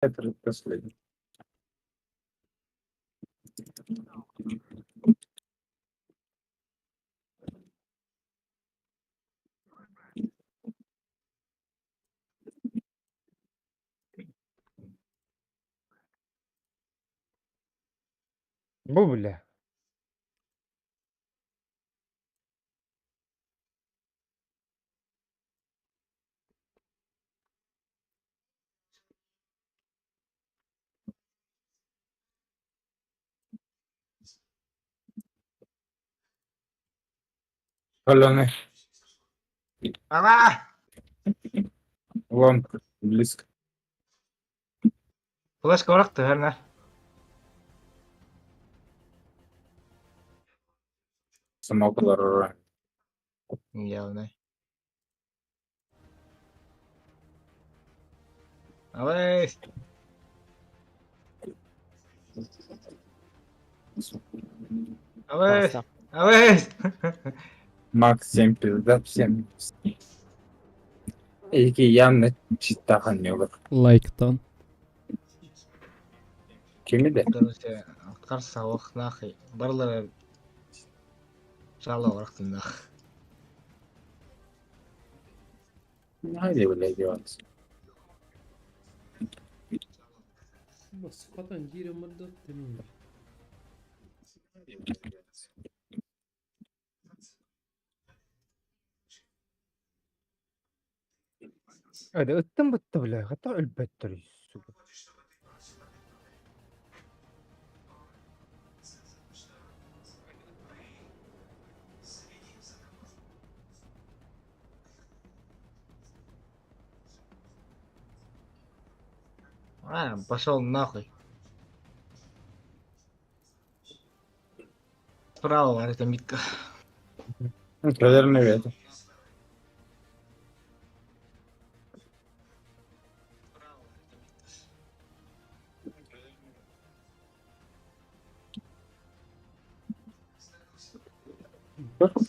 Это последний. Бубля. Алены. Ага! Вон, близко. Флешка бıraktı Werner. Самокудар. Явно. Давай. Давай. Паса. Давай. Макс 7 пизда, 7. İki yanlış çittahan yok. Лайктан. Kimi de? Короче, откарса вақ нахуй. Барлары жало бıraktı нах. Haydi bile diyoruz. Sıfatan giri mıddet demiyor. هذا التم بالطبلة غطاء البتري. Пошел нахуй. Справа варит митка. Kadarını verdi.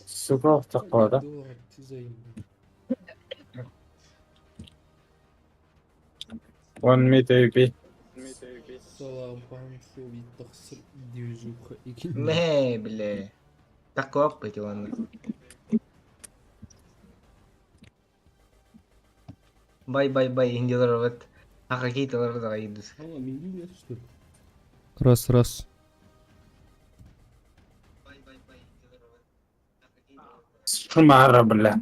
Сука takvada. One meter bir. Salam панцу витахсыр движуха икин. Не, бля. Так опыт ладно. Бай, индилер вот. А какие-то лорда идут. Ала милю что ли? Раз. Şımara bile.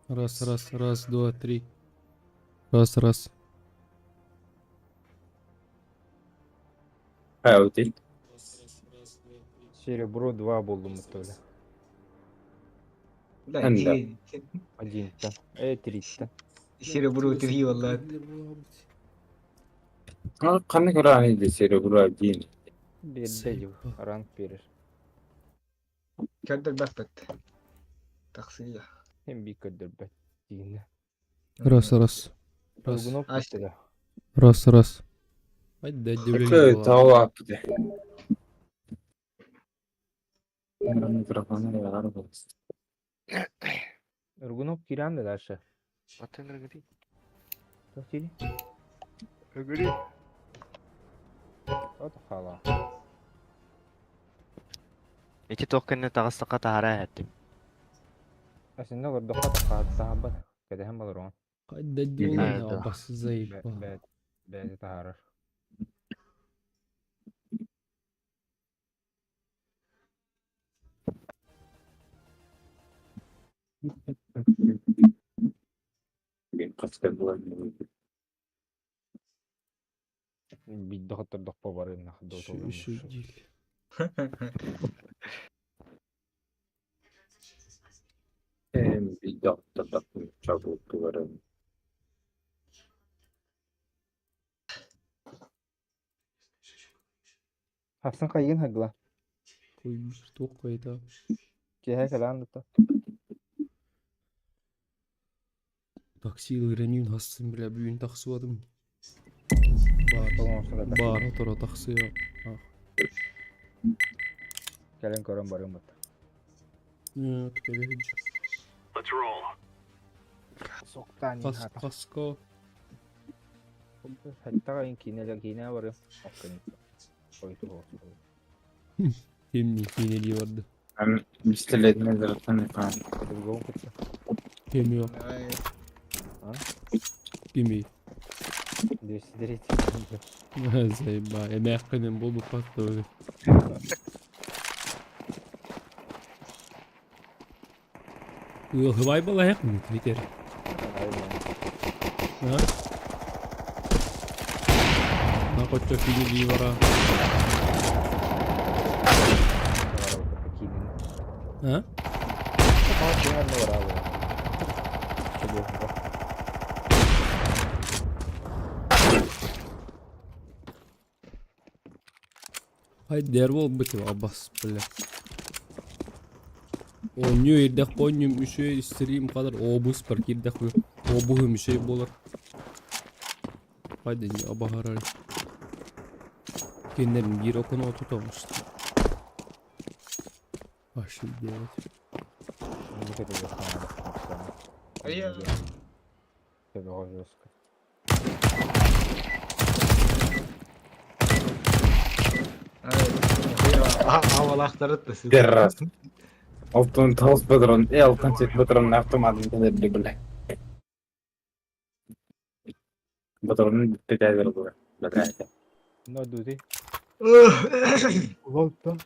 Раз, два, три. Раз. Haydi. Серебро 2 buldum muhtemelen. Да, Anda. иди. Один-то. 3-то. Серебро 3 والله. Kanı kıranıydı seri buraya değil. Беддедив. Ранг переш. كدر بفت. تقصير. Hem bir kadar bettiğinde. Раз. Urgunok Açtı. gitti de. Раз. Hadi de Bakı devlelim. tava yaptı. Mikrofonu yarar bu. Urgunok giren de дальше. Атен рагри. Что хотели? Рагри. Вот хала. Эти только не тагыстыкка тахара хаттым. Aslında orada kadar sahabat. Kede hem alır Hadi de devlelim Hadi. ya bas zayıf. Bedi taharar. Bir kaskı bulan. Bir daha da pavarın nakdo Şu değil. Bir doktor bakım çabuk duvarın. Hasan kayın hagla. Koymuş tok kayda. Kehe kalan da. Taksiyle greniyün hastım bile büyüğün taksi adım. Bağır tora taksi ya. Kalen koran barın mı? Evet böyle hiç. Soktan Kas, hata. kasko. Hatta in kine var ya. Hakikaten. Koydu olsun. Hemni hineliği vardı. Ben bisikletle zaten falan. Bir gol kutsa. Hem yok. Gimi. Desiderit. Zey ba. Emek kının bolu patla öyle. Hıvay bala yak mı? Yeter. Ha? Ne koçta hineliği var ha. Ha? Ne var abi? Hay dervol bitti Abbas böyle. Oynuyor yedek oynuyor bir şey istediğim kadar obuz park yedek yok. Obuğum bir şey bolar. Haydi ya bahar ay. Kendilerini bir okuna oturtamıştı. Aşırı evet. Aya. Tabii hoş Evet. Havalakları da siz. Terras. Altın toz patron. Altın çift patron yaptım kadar bile. Patronun detayları bu. Bakayım. Ne dedi? Mereka. Volta.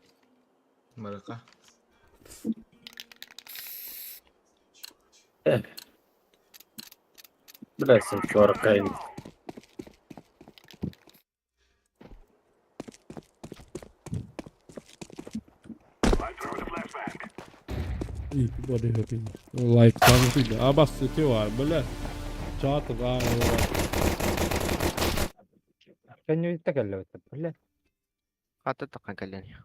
Bilesin şu arkayı. İyi bir body yapayım. Like tanıtıydı. Abbas seti var böyle. Çatı var. Kan yung tagal wala. Hatta takkan kalian ya.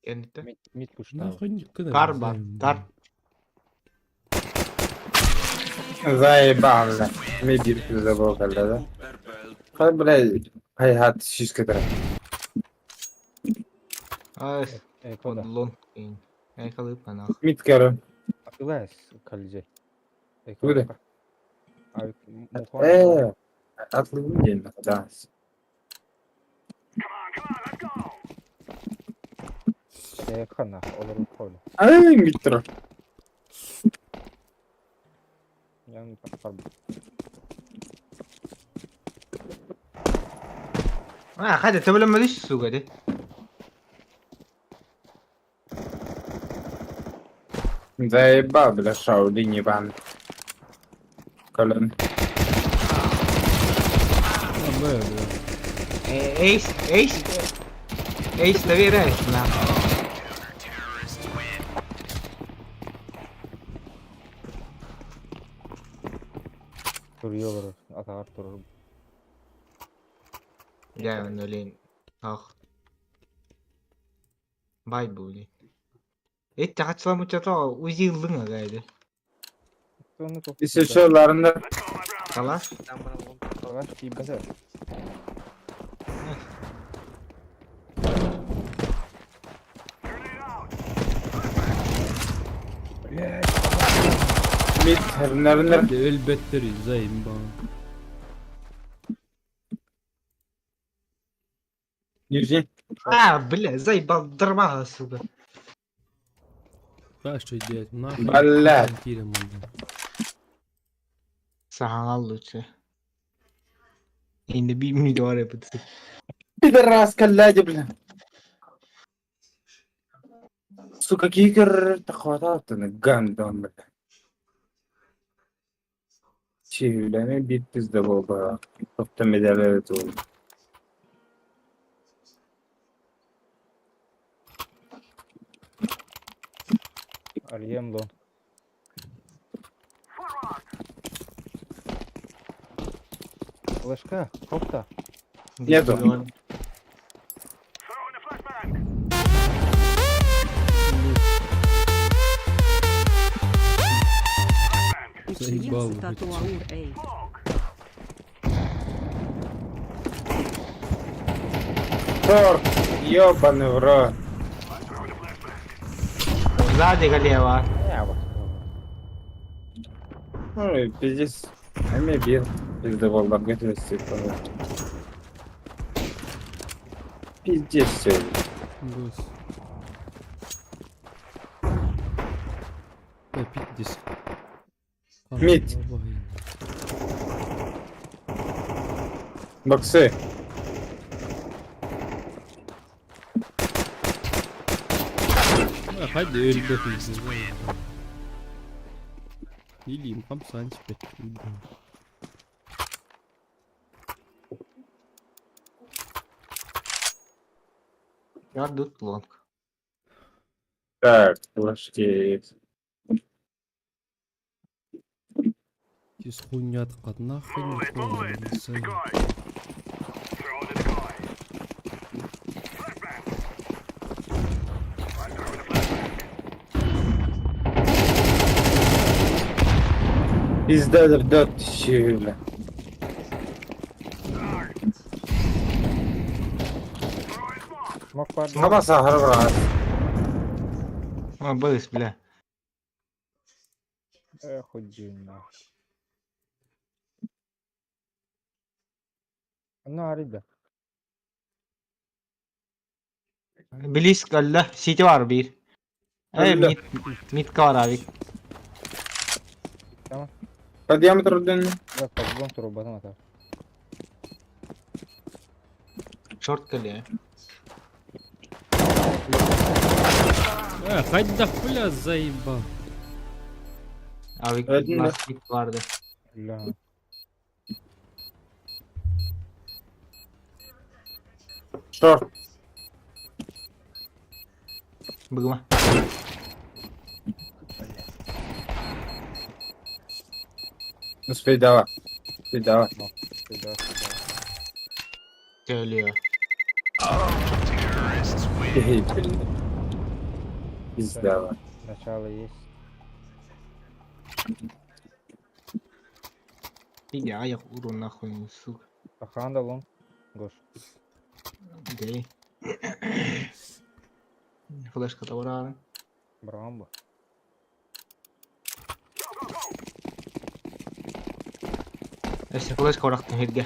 Yanıtı. Mid push Ne tao. kadar Kar var. Kar. زي بعض ميدي في بوك هذا خل بلا هاي هات شيش كده Ay. Koda. Lon. Ay kalıp bana. ميت كرم Akılas kalıcı. Öyle. Abi ايه اطلب من جنة داس kana olur kola. اي متر Yan takar. Hadi tabi lama ليش السوق دي؟ زي بعض الشاولين يبان كلن Böyle. ايش ايش ايش تبي رايح لا Duruyor atar durur. جاي من ولين اخ باي بولي انت حتصل متطوع ويزيلدın gaydi. Sonra çok. İşte şuralarında خلاص Savaş bir basar. mid hernlerinde Hadi elbette rizayım bana. yüzün بلا زي بضربها السوق Kaç şey değil. Ne Vallahi. Girem ondan. سبحان الله إن بي من دوارة بتصير bir de ras kallaca bile suka kikir takvatatını gandon bile çiğleme bittiz de baba hafta medalya doğru Arayayım lan. Флешка, кофта. Нету. Заебал. Experiência Tatuaur A. торт ёбаный в рот زاد قال لي يا Ya bak. Ой, пиздец. Эме бир. Bizde bollar götürürsek bana. Пиздец söyle. Бус. Да, пиздец. Мид. Боксы. Hadi öldü hızlı. Bileyim kam sanç bekliyorum. Я тут лонг. Так, флажки. Тис хуйня тақат нахуй не хуйся. Bizdedir 4 kişi öyle. Смок var. Ama sahır var. А, бейс, бля. Хуй нахуй. Она арида. Bilis Allah. City var bir. Öldü. Mid var abi. По диаметру длины. Да, по-любому труба там это. Short geliyor. Hadi da bля заебал. Abi Öldün mü? last mid vardı. Ля. Шорт. Bıgma. Успей давай. Успей давай. Сюда, сюда. Geliyor. Пизда. Начало есть. Иди ayak vurun nahуй сука. Охрана лонг. Гош. Окей. Флешка da var abi. Брамбо. Neyse flash bıraktım Hilge.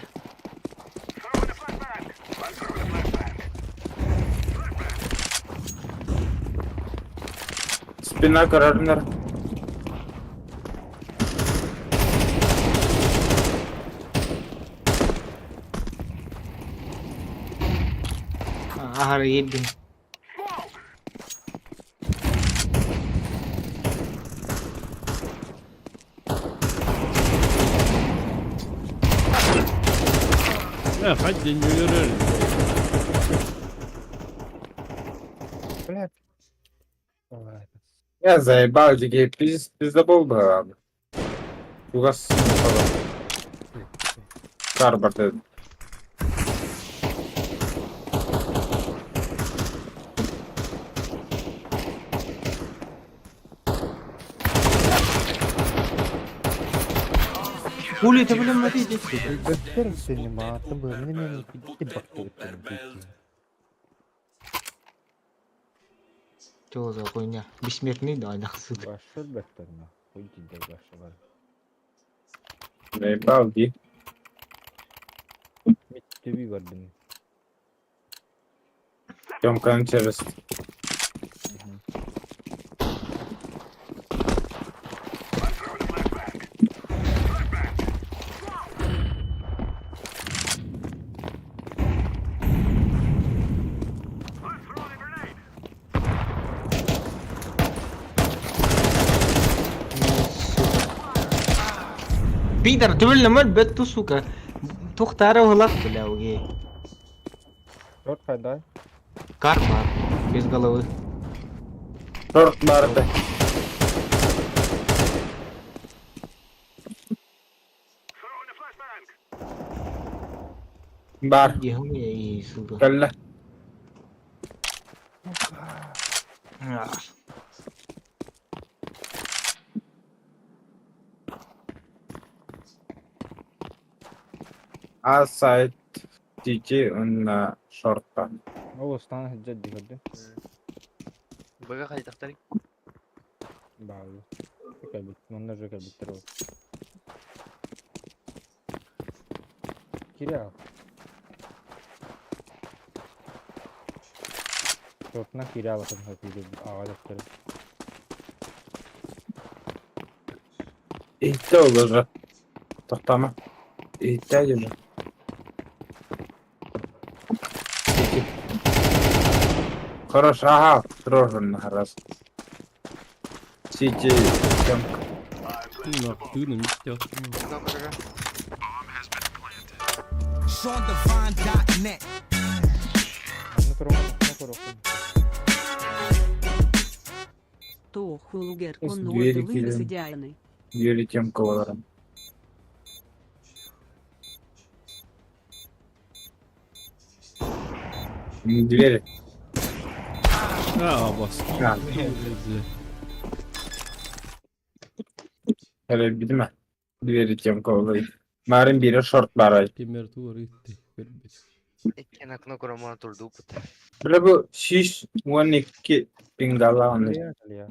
Спина корнер. Ahar yedim. Hadi не yürür. Блядь. Ой, Я заебал дикий пиздобол был, ладно. Угас. Карбор dedi. Хули ты блин смотрите. да хер синема, ты бы мне не бахту. Что за хуйня? Бессмертный да нахуй сука. Башыр бектер на. Хуй тебе башы бар. Заебал ди. Миттеби бар дин. Тёмканың через. Питер, ты блин мать бетту сука. Тухтары улак бля уги. Шорт хайдай. Кар var. Без головы. Шорт vardı. Бар. Ехуя и сука. Калла. А сайт тики на шорта. هو استنى الجد جد. بقى خلي تختاري. بعد. كلبت من نرجع كلبت تروح. Киря. Şortuna kiralasın hepiydi ağaçları. İhte olur. Toktama. İhte gibi. Хорош, ага, срожен раз. Сити, Bunun attığını mitte attım. Много рога. SeanDivine.net. Ne kurulun, ne kurulun. То Хулгер Ось Коннорд двері вивіз кидаємо. ідеальний. Юрий тем колором. Двери. Ha bas. Ha, Güzel. öyle bir mi? Двери тем колором. Marin biri short var. Температура gitti. Vermedi. Ekken akına kuramana turdu uput. Böyle bu şiş 12 pingala onu Kiriya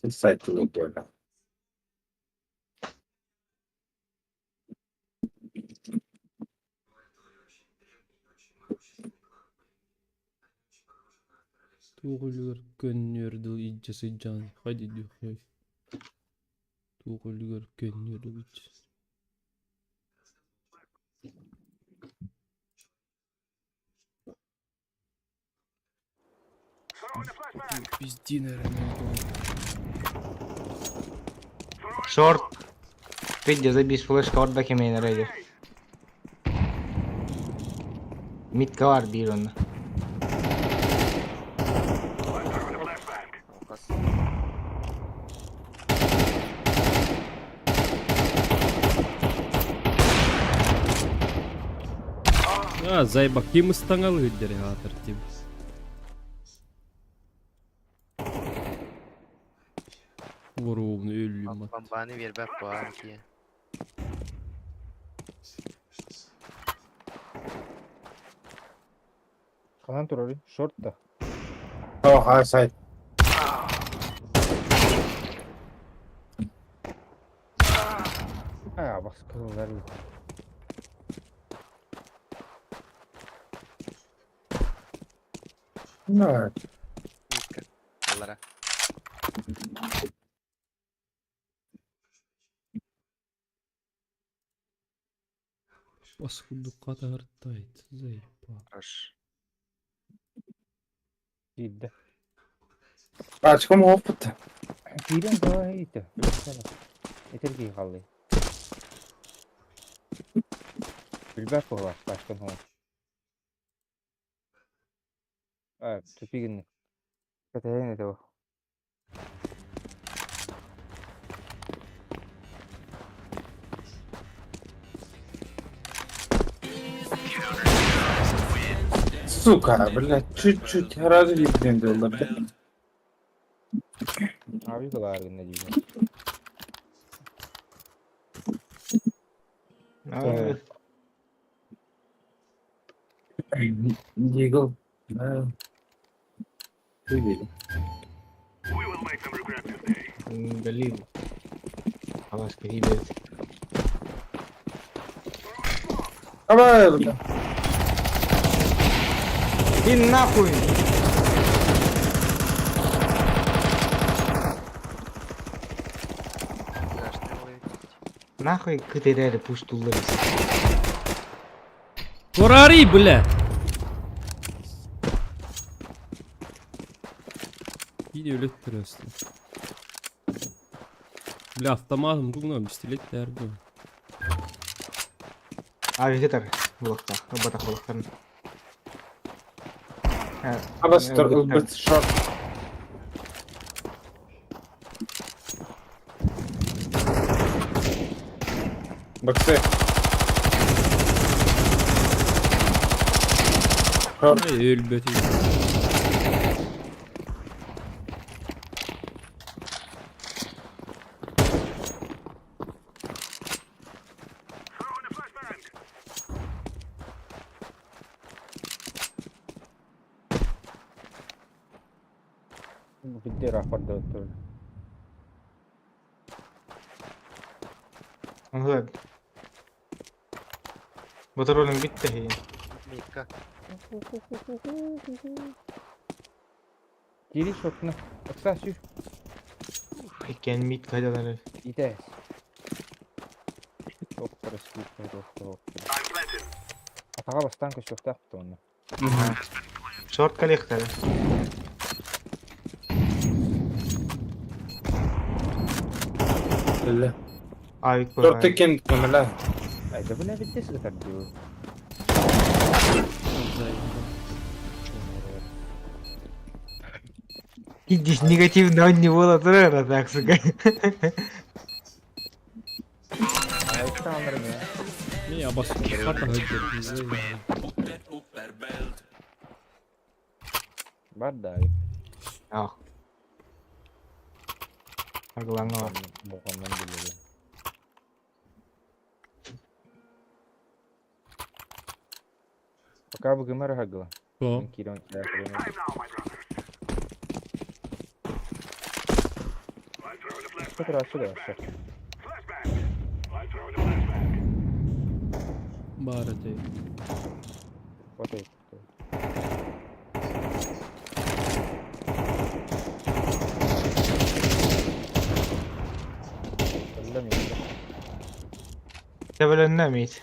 ya. saytılık böyle. Tuğulur gönürdü icesi can. Hadi diyor. Hey. Tuğulur gönürdü icesi. Пизди, наверное, Шорт. Видео забись флешка oradaki main'e. Mid'de var bir onda. Kas. А, зайбак, ким стангал өйдері атыр тем. Воровны өлім ат. Bambani ver bak bu anki. Kalan turori. Short da. Oh, ha sayt. Ha bak kırılır. Ne? Mitka. Allara. Паскуду катар тайт, зайба. Хорош. Ciddi. Açkım опыт. Kirin daha iyiydi. Yeter ki kaldı. Bilber bu var. Başkan o. Evet. Tüpü günlük. Kataya ne de o. Сука, блядь, чуть-чуть разу видно было, блядь. Abi kadar ne diyeyim. Evet. Дигл. Да. Видели. Галил. خلاص كده. Давай, блядь. И нахуй! Страшный ловит. Нахуй кыдырали пуштулları. Корари, бля! Yine ölettiriyorsun. Bля, автоматом думаю, пистолет derdi. Abi gitar. Bulakta. Batak bulakların. Абастор, быт шорт. Боксы. Шорт. Ay elbette. Bitti raporda oturdu. Evet. Motorun bitti he. Mika. Geri şokunu. Aksa şu. Ken mit kaydaları. İdes. Çok karışık bir şey. Atağa bastan kaç yok taktı onu. Short collector. Öyle. Avik bu. Çok tekin kumla. Ay da bu ne bitti sıkıntı diyor. Здесь негативно не было трена, так сука. Ayakta alırım ya. Niye Abbas? Hatta hadi. Var da ayıp. Oh. Aku bangun. Bokandan geliyor. Пока бы гэмэр хагла. Ko. Кирон кирон. Что рассюда вообще? Barate. Вот это. Ölemiyor. Level önüne miyiz?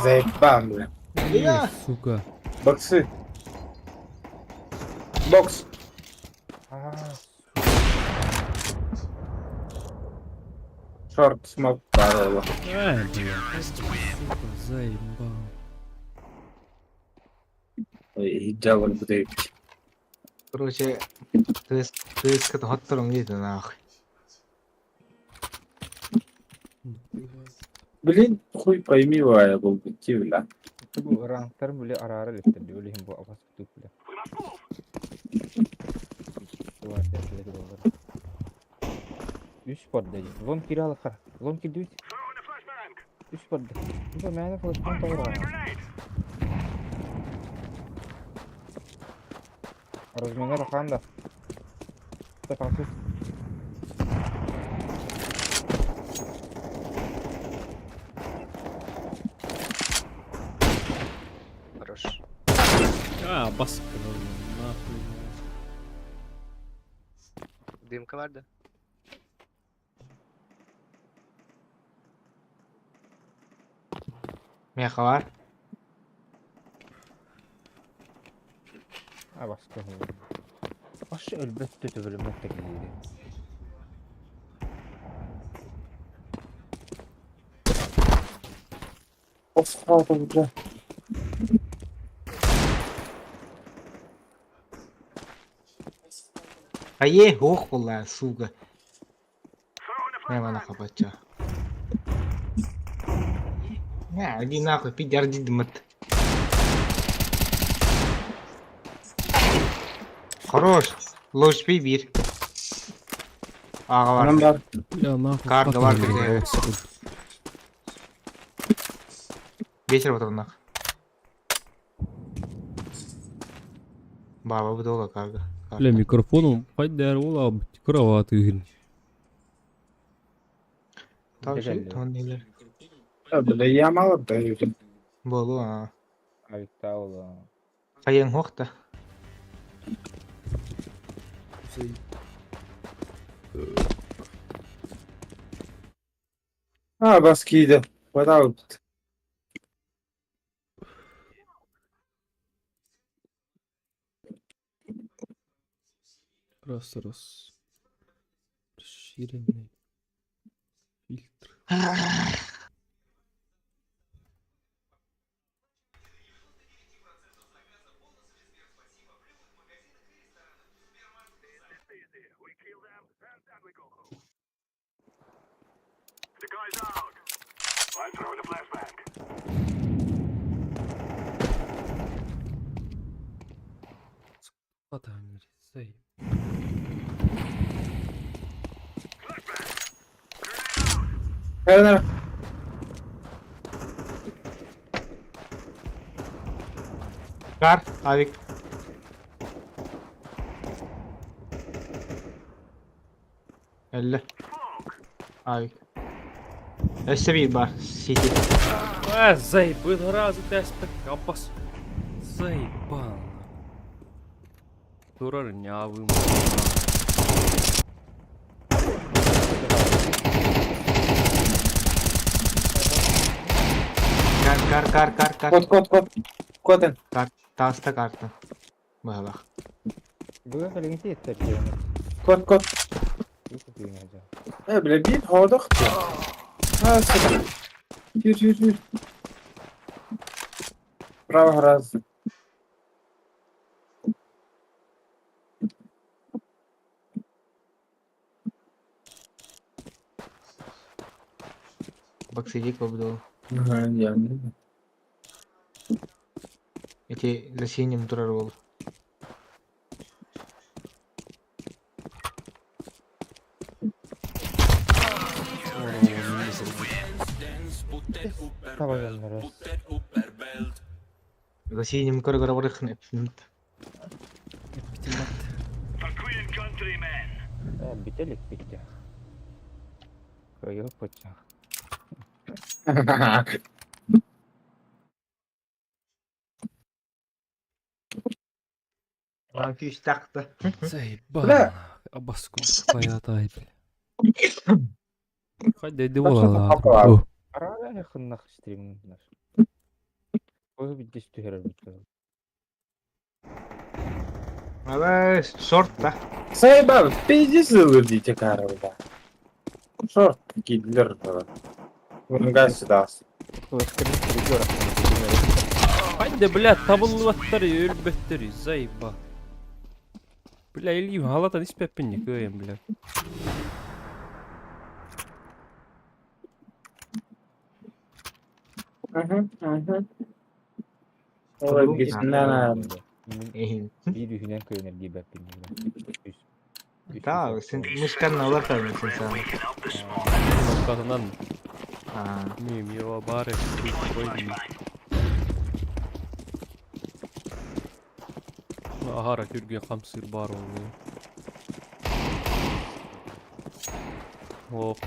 Заебал, бля. Я. Сука. Боксы. Бокс. Aaa. Шорт, смок, парола. Бля. Сука, заебал. Ой, джавар будет. Короче, тыскат хоттурум дейді нахуй. Блин, хуй пойми, вая был бити, бля. Bu rankların böyle ara ara listede öyle hem bu avaz tutup bile. Duvar terkleri olur. 3 podda. Lon kiralı kar. Lon ki düz. 3 podda. Bu mene flash'tan tavır. Разминер ханда. Так алсыз. Хорош. А, Abbas. Nahуй. Дымка vardı. Meqa var? Ha başka. Aşı elbette tübülmek tekliydi. Of, hadi bля. Ае, ох, бля, сука. Прямо на хапача. Не, иди нахуй, пидор дидмат. Хорош. Ложь bir. Ağa var. Anam var. Ya nahуй. Karga var bir de. Evet. Вечер вот он нах. Баба bu долго karga. Бля, микрофоном хоть дәрі ол кроваты гін. Tavşı ton neler. Bля, я мало даю. Болу а. Ayıkta ola. Kayın hokta. А, баскида. Хватал. Раз. Расширенный фильтр. Хватание, заеб. Nerede? Kar, avik. Öyle. Ay. Öste bir var. City. Заебал разы теспек, Аббас. Заебал. Durarın ya bu. Kar. Код. Tasta kartı. Bak. Быга калеңте еттер жеме. Код. Үсү күйүн ажа. Бля, bir hodok. Ha, sıkı. Yürü. Bravo, раз. Bak сидит победил. Ага, я. Эти за синим турар был. Табагандар. За синим көр барыхны. Бителик битти. Кайгы поча. Lan ki taktı. Заебал. Аббас каятай. Хай деди болала. Арага хыннах стримнер. Ой битти түһәрер битти. Evet, short da. Sayıbal, peyzi ılır diyecek arada. Short gidilir falan. Bunun kaçı da az. Haydi блядь, табылваттар өлбөттөр, заебал. Бля, Илью халатан испеппин көйем, бля. Olay gitsinler. Bir ühünen köyünür gibi hep Tamam, sen müşkanla olur tabii sen. Noktasından Ha. miyim yo bari koyayım. Ahara kürgün kamsır bar oldu. Hop,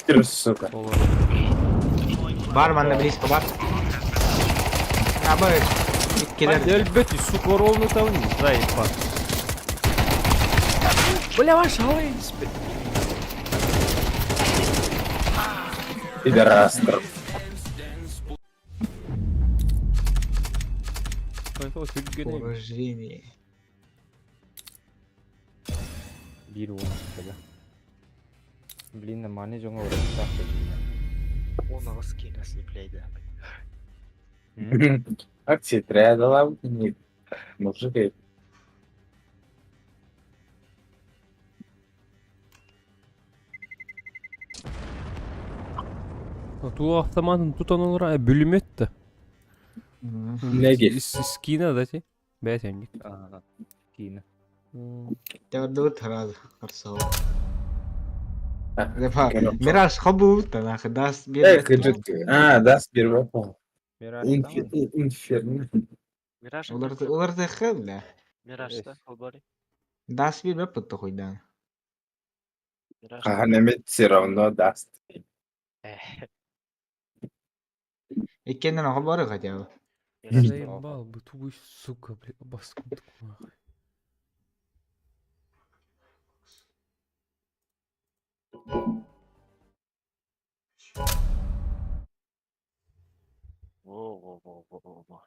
Yürü suka. sola. Var bende близко var. Abi, Haydi ikkiler. elbette skor oldu tamam mı? Заебал. Бля, ваш havayı испет. Пидорастр. Haydi kürgün. Поражение. Bir olmuş Блин, мане жоңа урак. Он на воски нас не плейда. Акции трябва да мужик. Ту автоматын тутан олар бөлім етті. Неге? Скина да ти? Бәтемдік. Кина. Тәвәрді тараз қарсау. Депа, мираж хабу танах дас bir. Даст bir бапа. Мираж Инферно. Мираж. Олар да хәбля. Миражда колбари. Дас bir бап тотты койдан. Мираж. Ханемет все равно даст. Иккенден хабары хотя. Заебал бы ту сука, бля, баскут. Во.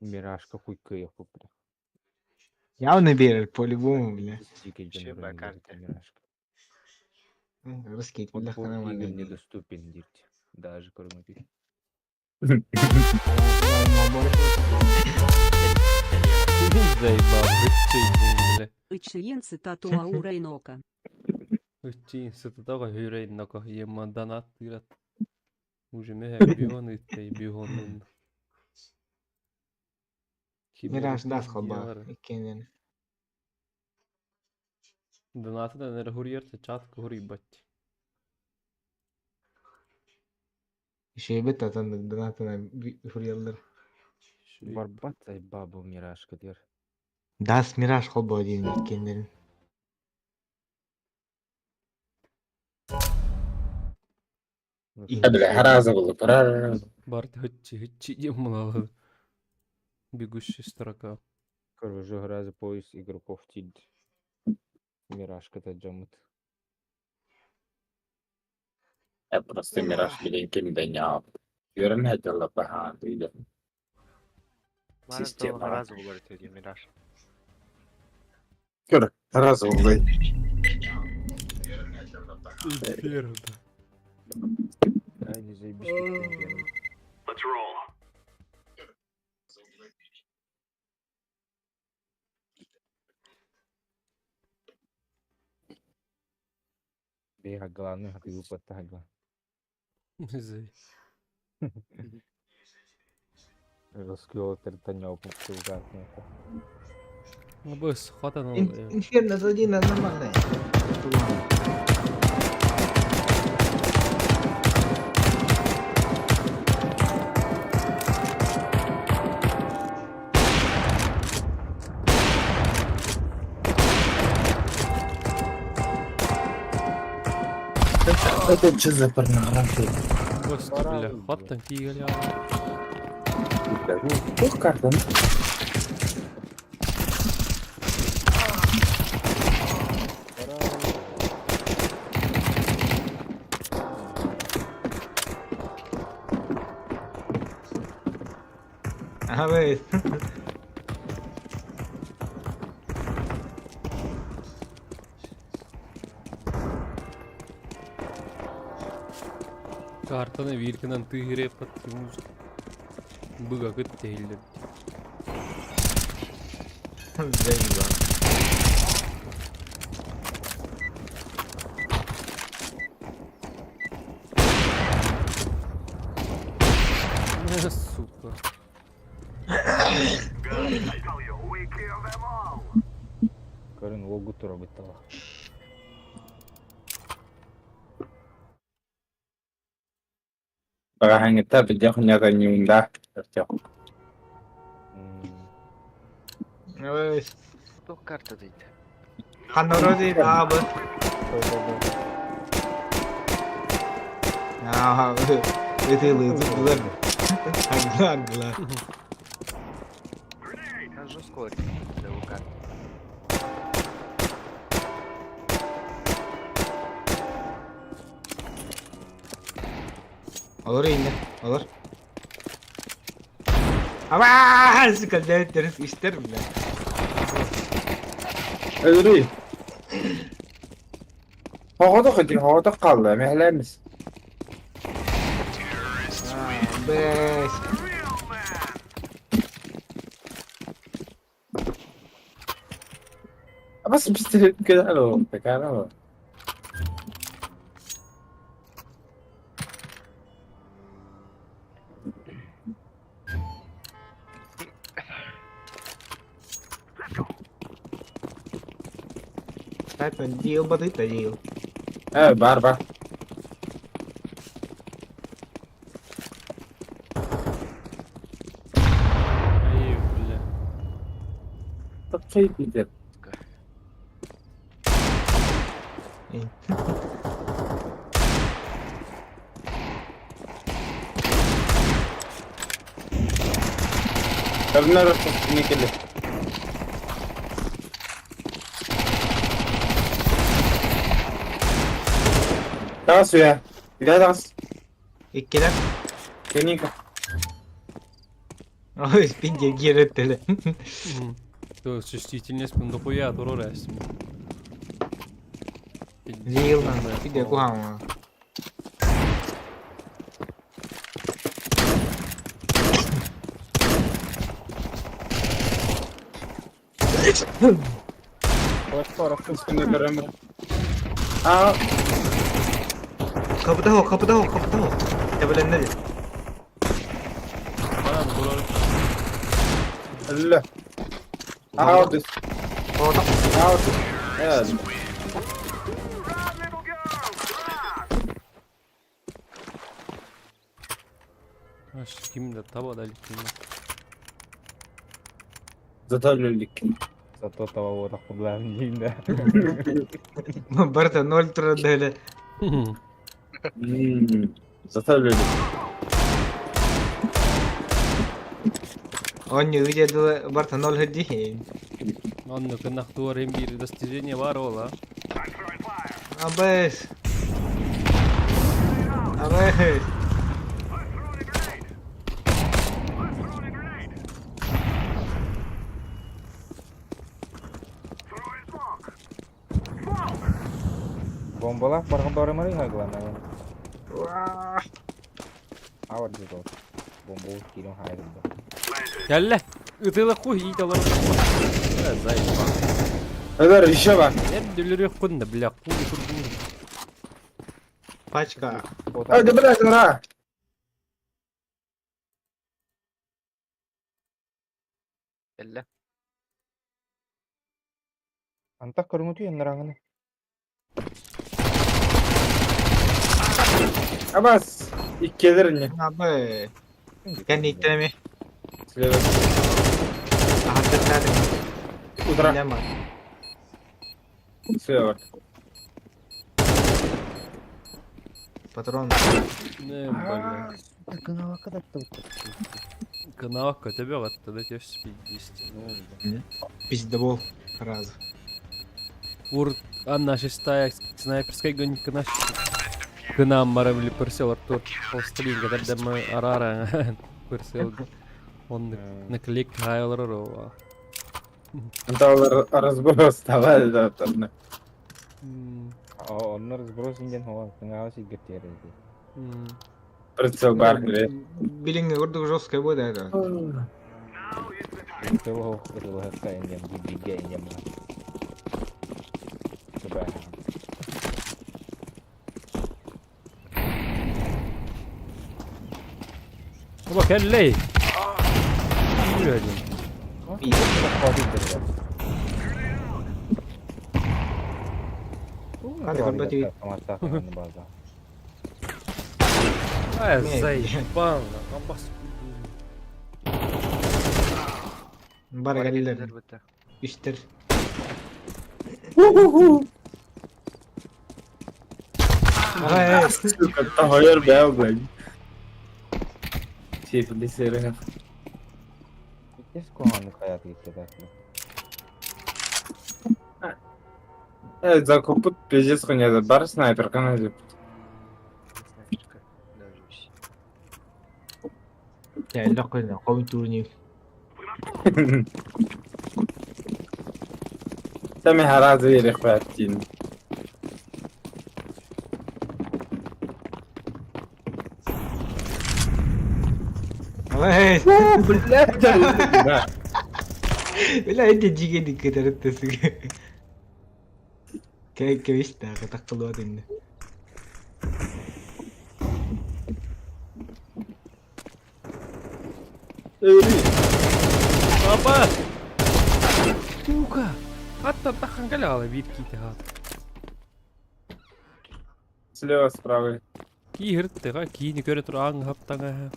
Мираж какой кайф, бля. Явно берет по-любому, бля. Чебая карта. Мираж. Русский, Он бля, по играм нормально. недоступен, дирти. Даже кроме пи. Заебал, бытчей, бля. Ичиен цитату Аура Инока. Үтчиин сытытага хүйрейннака еммандан аттырат. Уже меhe бион иттей бионун. Мираж дас хаба. Иккенден. Донаты да нere huriyerse çatk huribatti. Şey bet atan donatına huriyallar. Барбат бабу Мираж кадер. Das Miraj хаба один иккенден. Hadi be haraza bulduk. Haraza. Барт хычи демала. Бегущая строка. Короче, уже гораздо поиск игроков тильд. Мираж когда джамут. Ya просто Мираж bilinkin de ya. Görünmedi Allah bahandıydı. Bana Система. то разу говорит, эти Мираж. Gör, haraza oldu. Ай, не заебись. как ты делаешь. Бега главный, а ты выпад тагла. Зай. Раскрыл тертанял по ужасно. Ну бос, хватано. Инферно зайди на нормальное. Это что за порнография? Бос, бля, хватан кигаля. Ух, карта. A ver. Картаны виркинан тыгыре подтянуть. Быга кыттейлер. Заебал. Сука. Karın logo tura bitala. Baka hangita bidya ko niya kanyunda. A ver. Кто карта дейді? Ханороди абы. Это лызы. Англа. Нас же ускорит. Да у карты. Olur yine. Olur. Ama sıkıntı deriz isterim ben. Öyle. Havada kıdın, havada kaldı. Mehlerimiz. Beş. بس بيستهلك كده حلو كان حلو Tại mình diêu bắt ít là diêu. ايه بعرف Ай, бля. طب كيف يقدر طب نروح كله خلاص يا خلاص İkkiler. كنيكا Ой, спинде гиреттеле. То чувствительность пун дохуя торорес. Diêu mà cái điều của Hồng à. اه Kapıda o, kapıda o, kapıda o. Tepelerinde de. Bana dolar. لا عاود Orada. عاود يلا Аш kimde taba da likim. زتولو لك Зато того вот охуенный, да. Барта 0 трудели. Zaten öyle. Он не выйдет Барта 0 хедди. Anne kınak duvarın bir достижение var ola. Абэс. Абэс. Бомбалар барган барамары хаглана. Авар дизо. Бомбу кирин хайрында. Gelle. Itıyla kuy iyi dalar. Zayıf bak. Öder işe bak. Ne dülür yok kunda bile. Kuy kurduğunu. Пачка. Hadi bırak ha. Elle. Антак көрмөтү янараганы. Abbas. İlk gelir ne? Абэ. Kan itlemi. Silahı. Ahadetler. Udra. Lema. Silahı bak. Патрон. Ne böyle. Кынава кадатты. Kınavak kötü bir kattı da köş işte. Пиздобол. Раз. Ур Анна шестая снайперская гонка наш. Кынам маравли персел Артур. Полстрин когда мы арара персел. Он наклик хайлер рова. Анталар разброс давай да там. Onlar зброс инден хова. Кынава сигеттер. Прицел бар бре. Билинг гордо жесткое будет это. Того хватило хатка инден бибиге инден. Coba. Bak elle. Yürü Iya. Hadi korban TV. Ay Ne? zayıfan. Ambas. Бар галилер. Резервите. Üstler. Ага, Hayır be abi. Çiftli seri. Kes komandı hayat gitti dakika. Закупут пиздец хуйня. Бар снайпер канадзе. Снайперка. Дождусь. ya Allah koyun. Koyun turunu. Sami harazi yeri khoyattin. Ага. Bля. Bila ente jige dikkat arıttası. Kayak işte katak keluar ini. Apa? Сука. Hatta takan kalala bir kiti hat. Слева справа. Кihirtte ka kiini köre tur ang haptanga ha.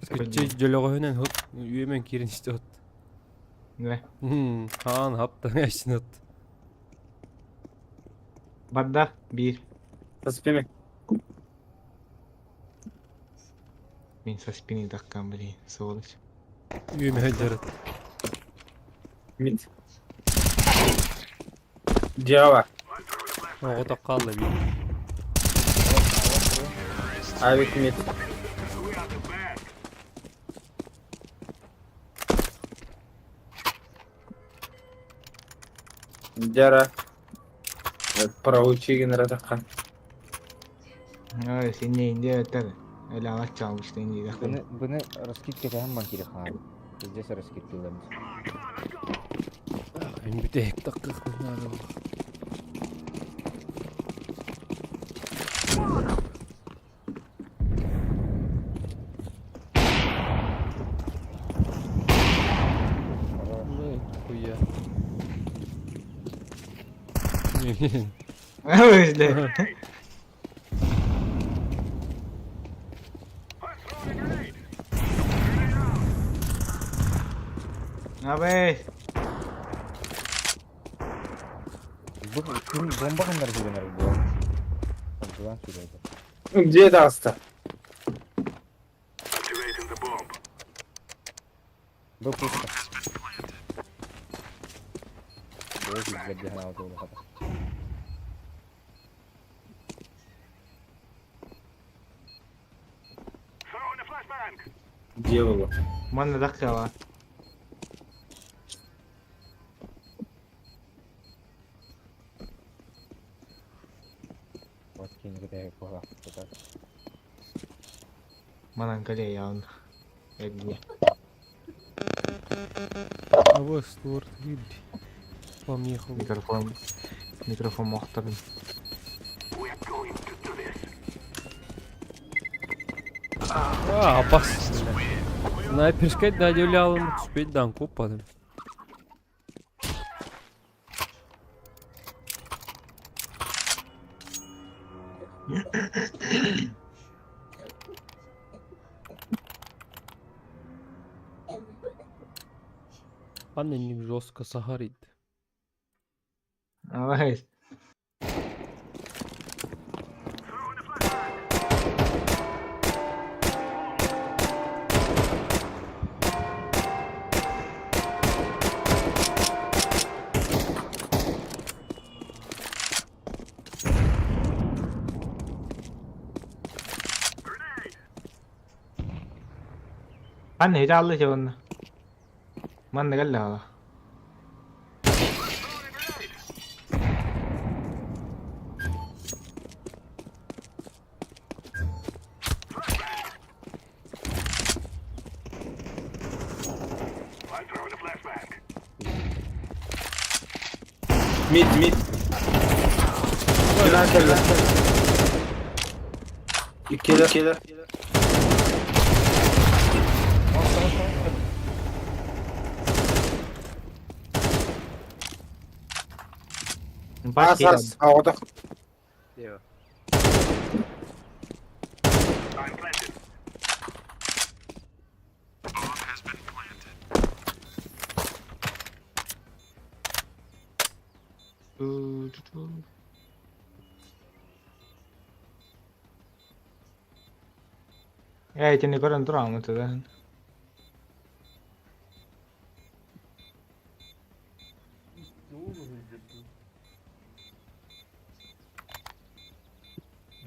Скачи жолого хөнен хөт үймен кирин işte hot. Ne? Haan haptanga işte hot. Barda bir. За спиной. Min со спины таккан блин, сволочь. Үйmen hönjarat. Мид. Джава. O da kaldı bir. Авик мид. Джара. Проучи генератор. Ay sen ne indi öter. Öyle ağaç çalmıştı indi dakika. Bunu raskit kete hem kiri khan. Здесь раскид килдеміз. Ben bir tek dakika kullanalım. Kuya. Öyle. Abi. Bu kim bomba kanlar gibi bu. Güven sürüyordu. Где это Аста? Был пусто. Боже, блядь, догнал этого выхода. Где его? У мене дахила. Вот кинь, когда я погав. Так. У мене калея он. Як ні. А вот створ від. Помехал. Мікрофон мохтарым. Бас. Снайперская дадюлял ему успеть данку падаем. Панельник жестко загорит. Ай. Anh thì ra lấy chồn. Mình cái lờ. Mid. Final killer. Killer. As. Orada. Лево. Ei, tiene que entrar, no te dejan.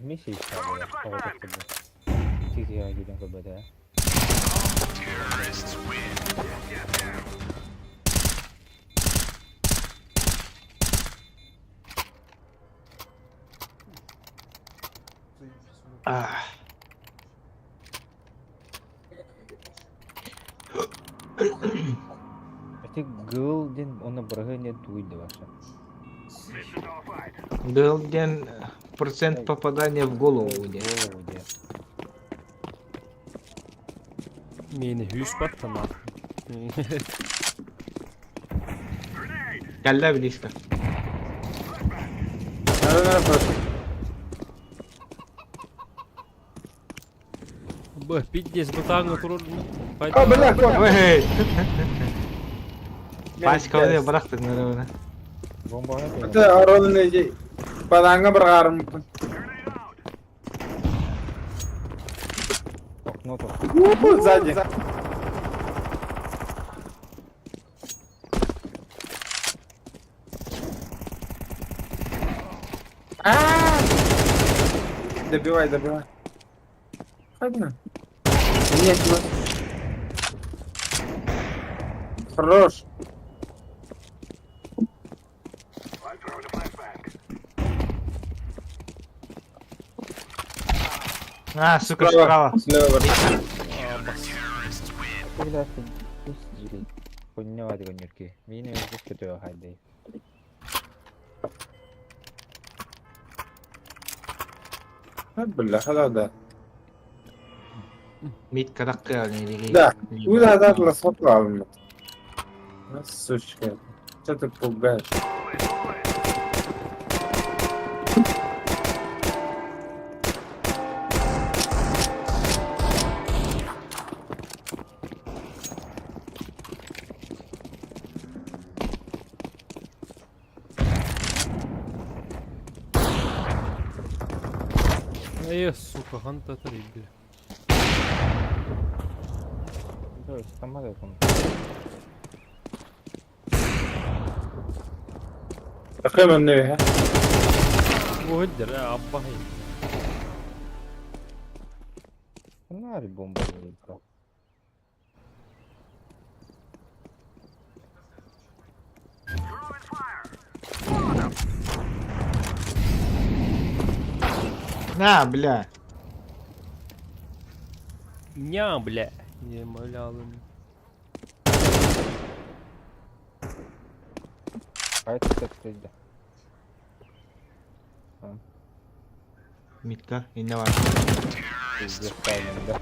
Миссия еще была. Кого-то куда. Тихо, я гидем КБД. Эти голден, он обрагание туйды ваша. Голден процент попадания в голову где. Голову где. Mine hus battana. Калля близко. Надо просто. Б, пиздец, батанга трудно. А, бля, Ой! Паська öyle bıraktık öyle. Бомба это. Это оронный паданга брарм. Окно то. Сзади. Добивай. Ладно. Нет. Хорош. А, сука, справа. Слева. Когда ты пустили. Хуйня это гонюрки. Меня здесь кто-то хайдей. Бля, да. Мид kadakka yani. Да. Куда датла сопла? Сучка. Что ты пугаешь? Эй, сука, ханта тарибли. Давай, самолет он. تقريبا انه وهدر يا عباهي. Фонари бомба. На, бля. Ня, бля. Не малявым. Haydi tepkide. Mitka, yine var. Gösterdiğinde.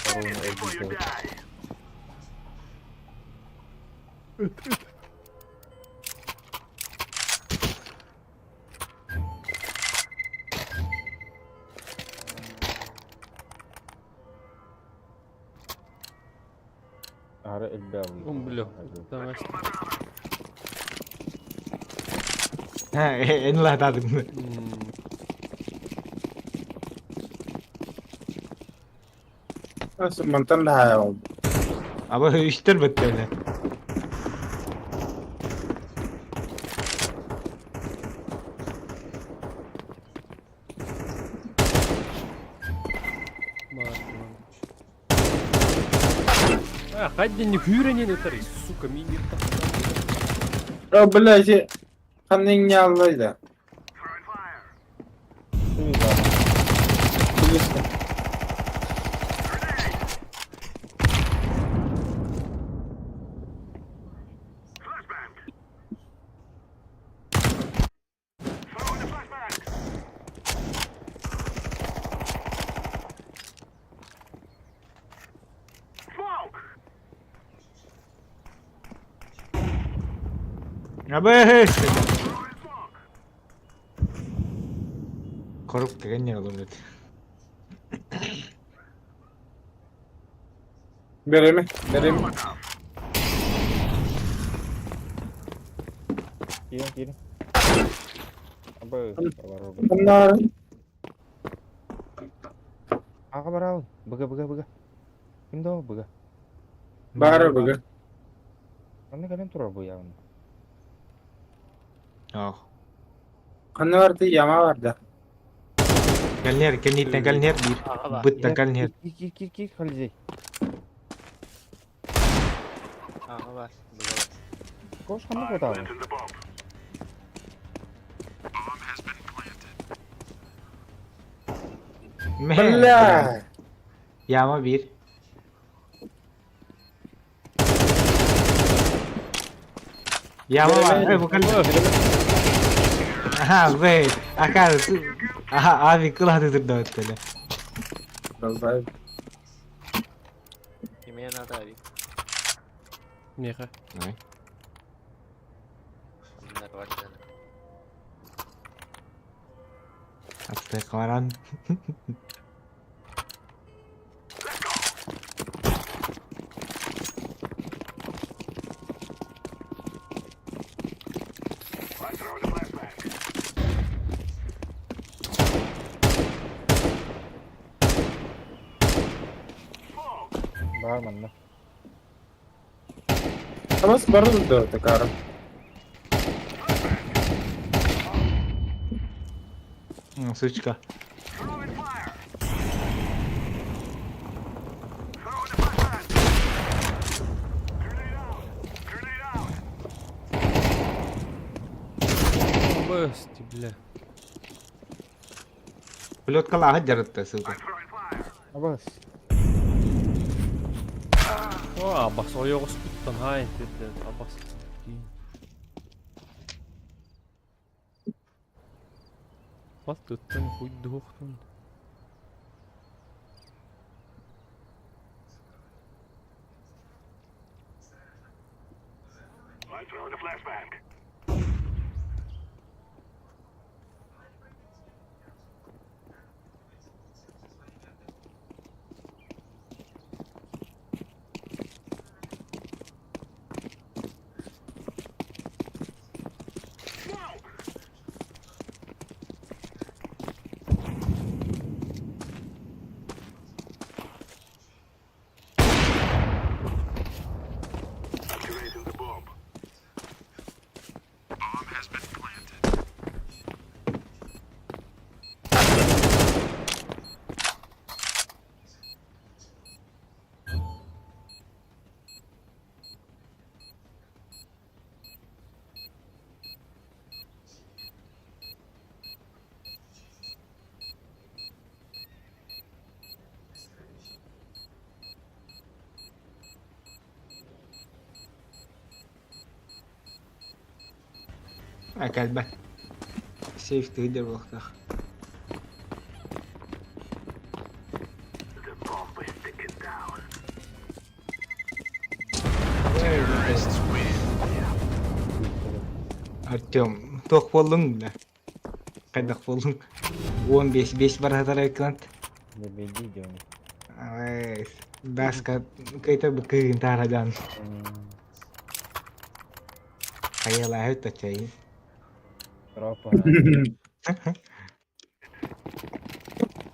Sorunu öldürdü. Ara elbette. Бля. Давай. Ha, inilah tadi. بس ما نطلعها يا ولد. Ama iştir bitti öyle. А, хай не хюренин это, сука, мини. لو بالله شيء خليني الله إذا Abi. Korup kayaknya oğlum dedi. برمي برمي Kiri. Apa? Baru. النار Aku baru. Bega. Kimdo bega. بارا بقى Mana kalian turun bu ya? Oh. خلنا ورتي يا ما ورده Kalner, kalner bir. Bıtta kalner. Kir Halil. Ağa var. Buga var. Koş kanı kadar. بالله Yağma bir. Yağma var. Ay bu kalner. Aha be. Akar. Aha abi kılah dedir dağıt böyle. والله Yemeğe ne abi? Неха. Ay. Bunlar var canım. Hasta kameran. Var mana? خلاص برضه تكارم Sıçka. Басти, бля. Pilot kalah hajar itu suka. Abbas. Абас оёгоос буттан хайн тэдэ абас. Бас төттөн хуйд хөөхтөн. Akal ben. Safety gider bakta. Artyom, tok boldun da. Kaydak boldun. 15 bar hatar ekran. Ne belli diyorum. Ay, basket kita bekin tarajan. Kayak lah itu cuy. Тропа.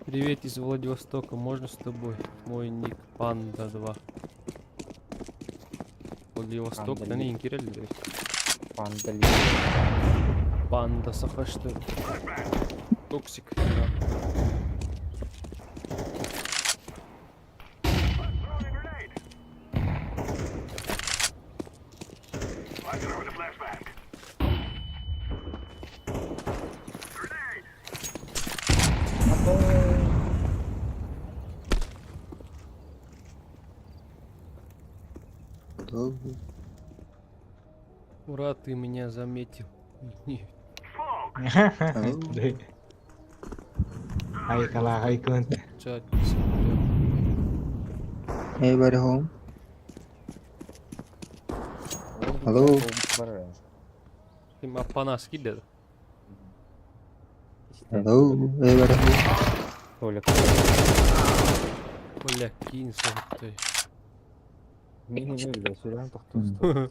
Привет из Владивостока, можно с тобой? Мой ник Панда 2. Владивосток, Панда да ли? не Кирилл, Пандали. Панда Саха, что ли? Токсик, да. Ура, ты меня заметил. Не, Hai kalah hai kun. чат. Everybody home? Hello? Ты мапана скидал? Hello? Everybody home? Толик. Бля, кинься ты. Мини öyle süren toxtu.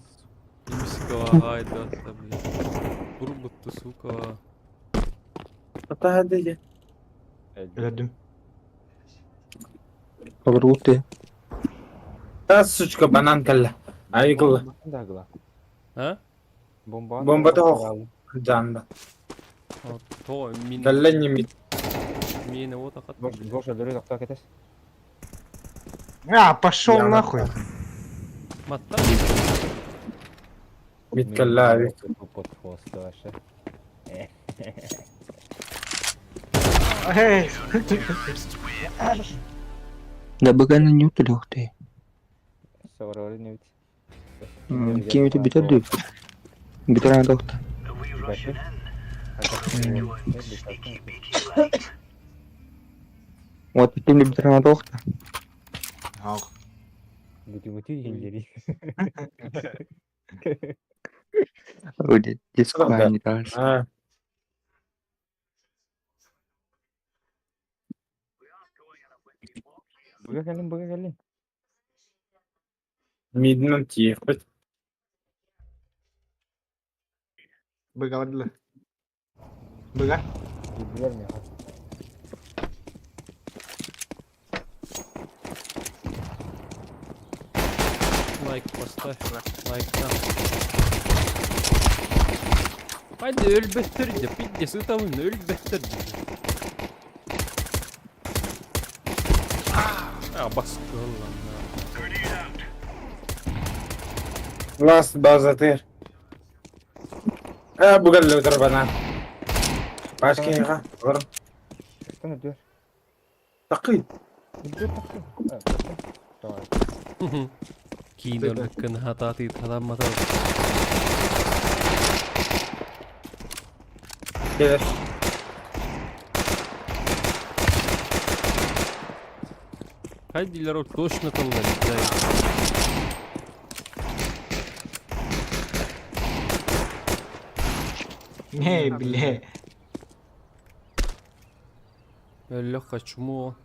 Имского гайда, бля. Бурбуту, сука. Hatta hadi gel. Gördüm. Cover Utte. Ta suçka banan kalla. Ayıklı. Dagla. А? Bomba. Bomba da yok. Canda. Вот то, мин... Kallen yemit. Мина вот так. Гоша, дуры тоқта кетес. А, пошел Я нахуй. Мата. Mit kalla abi. Под хвост вообще. Эй, Да багана не утулюхте. Соврали не вид. Kim itu bitar dip. Bitar ang dokta. Бачы. Вот kim ni bitar ang dokta. Ох, Гути-гути индери. Udah disqualify guys. Ha. Бага gelin. Midden tiyefet. berkawan dulu. Berkat. Gidiler mi ya? Лайк поставь. Лайк там. Haydi öl beterce. Pidye sıtavın öl beterce. Ya baskı lan. Last bazatir. Ha bu galle otur banan. Başka ya. Var. Sen ne diyor? Takı. Gidiyor taktı. Tamam. Kiinol ykkönen hatatit hatammata. Gelir. Haydi Laro точно коллать, дай. Не, бля. Лёха чмо.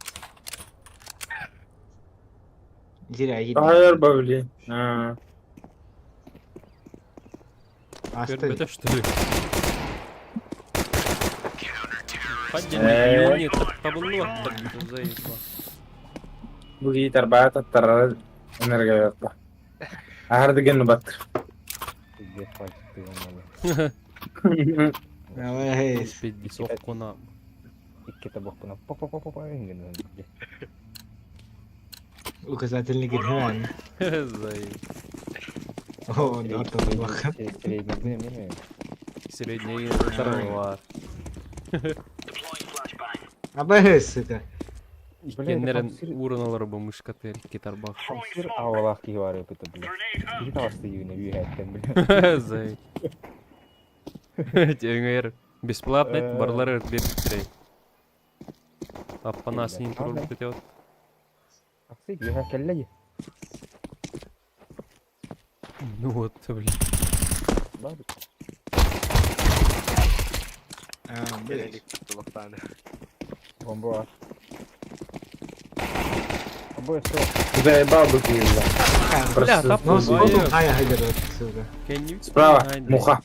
Зря едем. Hayır böyle. Ha. Оставь. Это что ли? Haydi Eee. не табунlu attı zayifa. Bu gitar bayağı tattara enerji yaptı. Her gün batır. Gidiyor farklı olmalı. Давай. Пидди соккона. İki tabak buna. Papa ingin. Указательный герман. Заеб. О, да, тоже бака. Средний bu ne? Средний второй var. Абай, сука. İkenlerin uğranaları bu muşkatır gitar bak. Hamsir avalak ki var yapıtı bile. Bir tavası yine bir hayattan bile. Zayıf. Öňer bесплатно Ee. barlar berip direy. Appanasyn intro ketýär. Aksy bir kelle ye. Ну вот, блин. Bak. Gelelik mutluluklarını. Bomba var. Bomba что? Заебал бы ты, бля. Бля, Просто тапнул Ну, зносит. сколько хая хайдер, сука. Can you Справа, behind me? муха.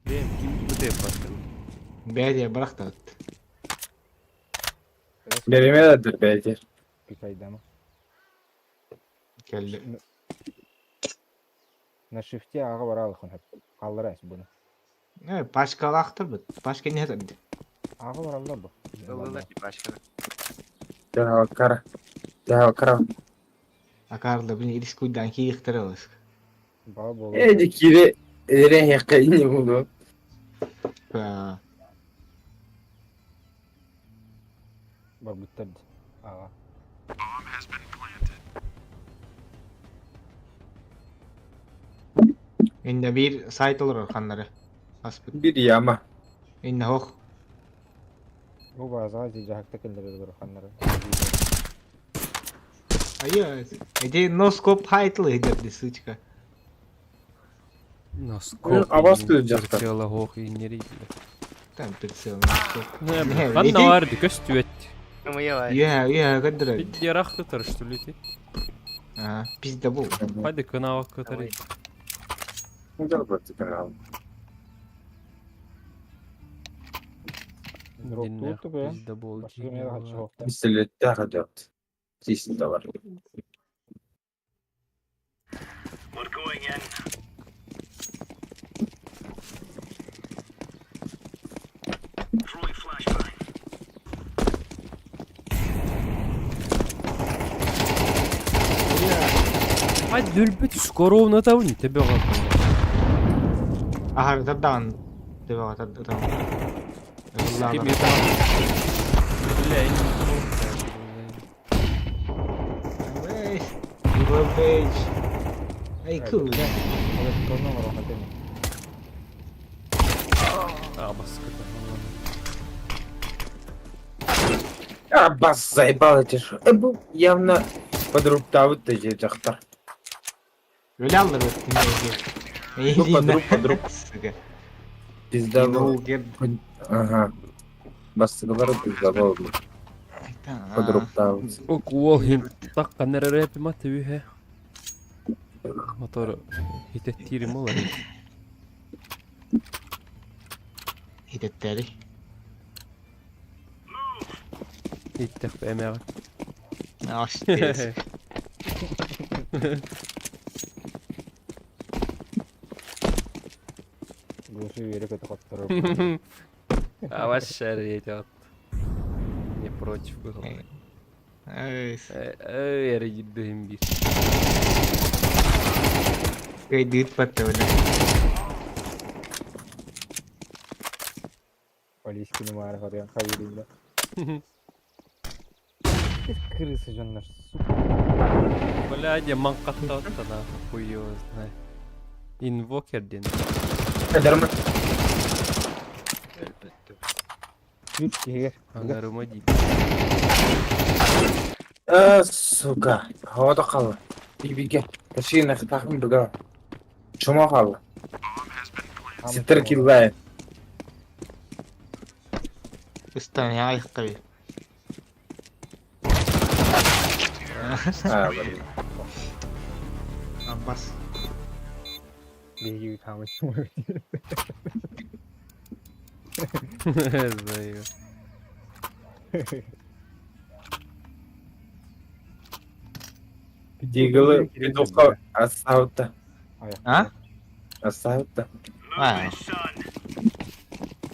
Блин, kim bu deyip bastırdı. Бәдия быrak da. Беременеdir belki. Bir kayda mı? Geldi. Na shift'e ağa var alxın hep. Kaldırayız bunu. Evet, başka laktır bu. Başka ne dedi? Ağa var Allah bu. Yoldalar ki başkanı. Deha kara. Deha kara. Akarlı bir ilişki kuydan ki yıktırılır. Baba bolu. Ece kiri. Eren yakayın bunu. Ha. Bak bitirdi. Ağa. İnde bir site olur orkanları. Aspet. Bir yama. İnde hoş. Bu bazı cahakta kildiriyor bu kanları. Ayı. Ede no scope haytlı hiderdi sıçka. Насколько аваз кылacak. терпела хох иннери. Tam pitsel. Ne, ben de vardı köstüvet. Ama yavaş. Ya kadir. Bir yarak tutar что ли ты? Ha, biz de bu. Hadi kına vak tutar. Ne kadar baktı kanal. Drop tuttu be. Bizde bol Başka bir yere kaçı yok. Pistolette hacat. Sisi de var. Hadi dülbet скоро на тавни тебе гал. Ahar tadan. Deva tadan. Kim Allah. yeter? Bile. Hey. Revenge. Hey cool. Evet, korna var ona demin. А, баската. Аббас заебал эти ш... Bu явно подруг Давыд da жақтар. Öyle alır o. Подруг. Bizde bu... Ага. Бастыгылар bizde bu. Подруг Давыд. Ок, ол хин так канера реп ма теве. Мотор хитеттири мола. Hidetleri. Hittef эмер. Aştı. Göğsü yere kötü kattırıyor. А ваш шер идет. Не против был. Evet. Эй, ридим бит. Kaydıt battı öyle. Полиський numara arayan kayırıyla. Bir kırısı canlar. Бля, я манкатта на хуё знай. Инвокер ден. Ederim. Üç kere. Анарыма ди. Сука. Havada kaldı. Bibiga. Taşıyın takım duga. Şuma kaldı. Sitter killay. Üstten ya ayıkkı. Ha böyle. Abbas. Bir gibi kalmış. Знаю. Дигылы видовка оставьте. Ha? Оставьте. Ha.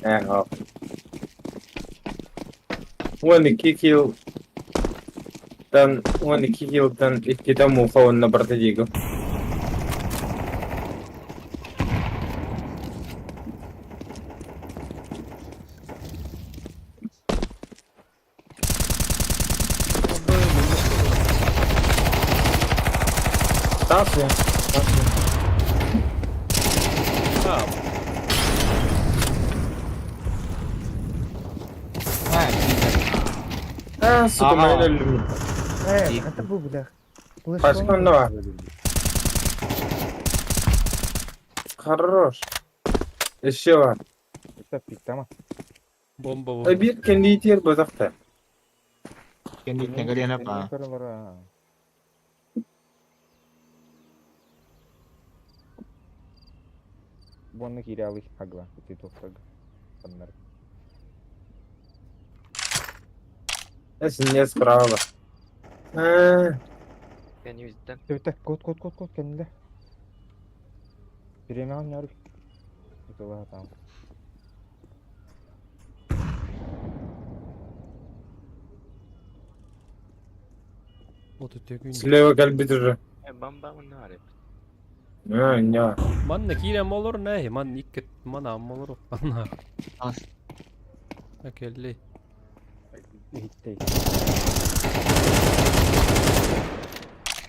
Ага. 12 kill. 12 kill'dan 2'de mufa onunla barda Digo. Stacja. А, Ha sıkmayla ölüm. Hatta bu bile. Başka ne var? Хорош. Eşya var. Tamam. Bomba bu. Bir kendi itiyor bozakta. Kendi itne kalian apa? Бонна кирялый агла. Ты тофраг. Поднар. Esin ne sправа. Ha, Ben yüzden. Ты код kendine. Перемял не арif. Это ладно там. Вот это gün. слева kalbidir. Bamba mı ne var hep? Ha, ne var? Manne kiirem olur ne? Man ikket mana amma olur. Anna. As. Akelli. Hittey.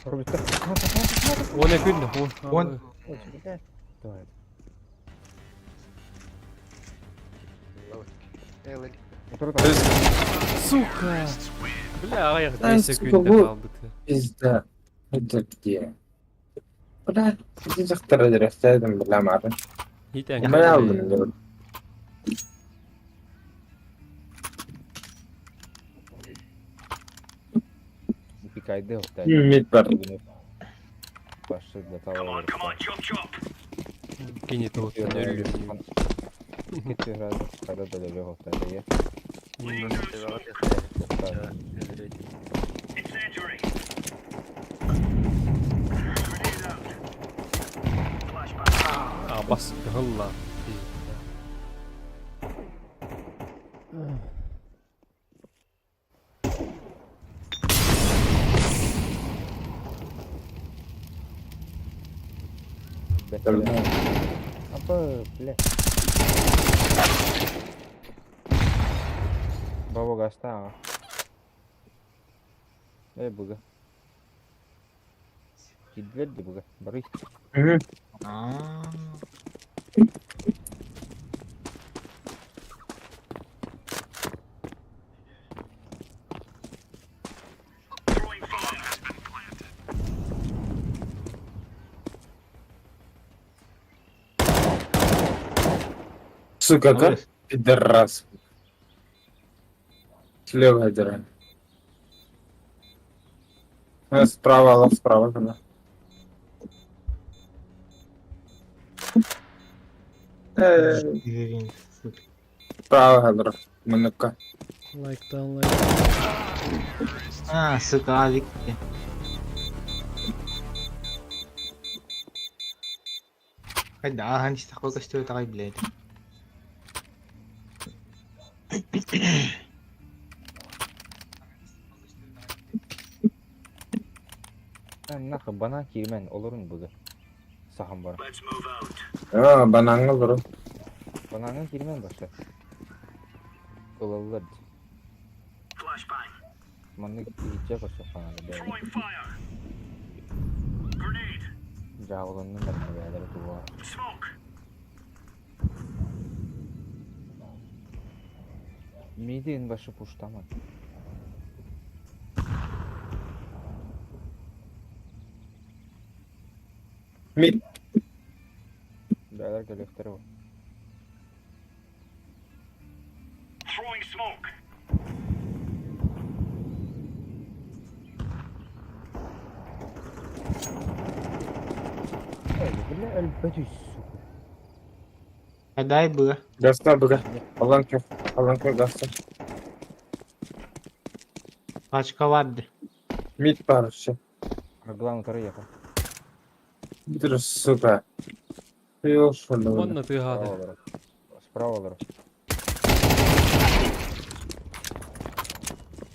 Orbita. O ne gün? On. Давай. Evet. Сука. Bля ayak Lan 5 suka sekünde bu. kaldık. Bizde. Hıdık diye. Ulan sizi çıktıra direkteydim bilemedim. Hiten Ne aldım diyorum. Пикай делta. Ümit var. Başladı tavalar. Kini tuuttan ölüm. Gitti herhalde. Kada da öyle olsa diye. Aa bas hılla. Apa, bля. Баба гаста. Буга. Кидверди буга. Барый. Hı. Ah. Сука, как пидорас. Слева один. Справа, когда. Извините. Справа, кадр. Манука. Like'tan like. Ah, sekali. Kaidahan siya ako kasi ito kay Blade. Naka bana kirmen olur mu buga? Saham var. Ya ben anladım. Bana kirmen başla. Kolalılar. Manlı gidecek başla falan. Cağlanın da yerlere duvar. Midi'nin başı puştama. Mid. Beyler göletleri var. Öyle elbette Kaday bu. Gasta bırak. Alan kök gasta. Başka vardı. Mid var şey. Главный тарı yapar. Bir suka. Yok şurada. Manna tihade. Справа. Справа.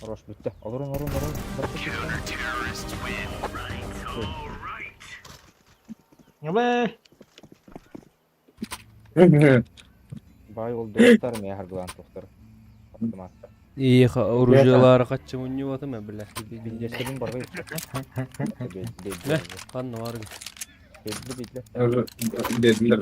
Хорош bitti. Alırım. Ya be. Bay oldu dostlarım ya her Главный dostları. Attım attı. İyi orucular kaççı munyu atı mı bile. Bilgisayarın var. Ne? Kanna var. Bekle. Dediler.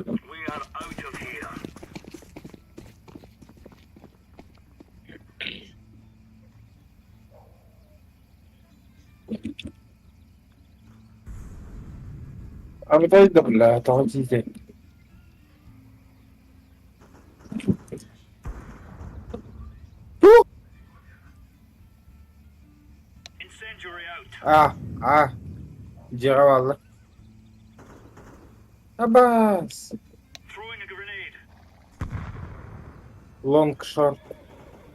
Abi da la tamam çizdi. Ah ah. Cira vallahi. Abbas. Long short.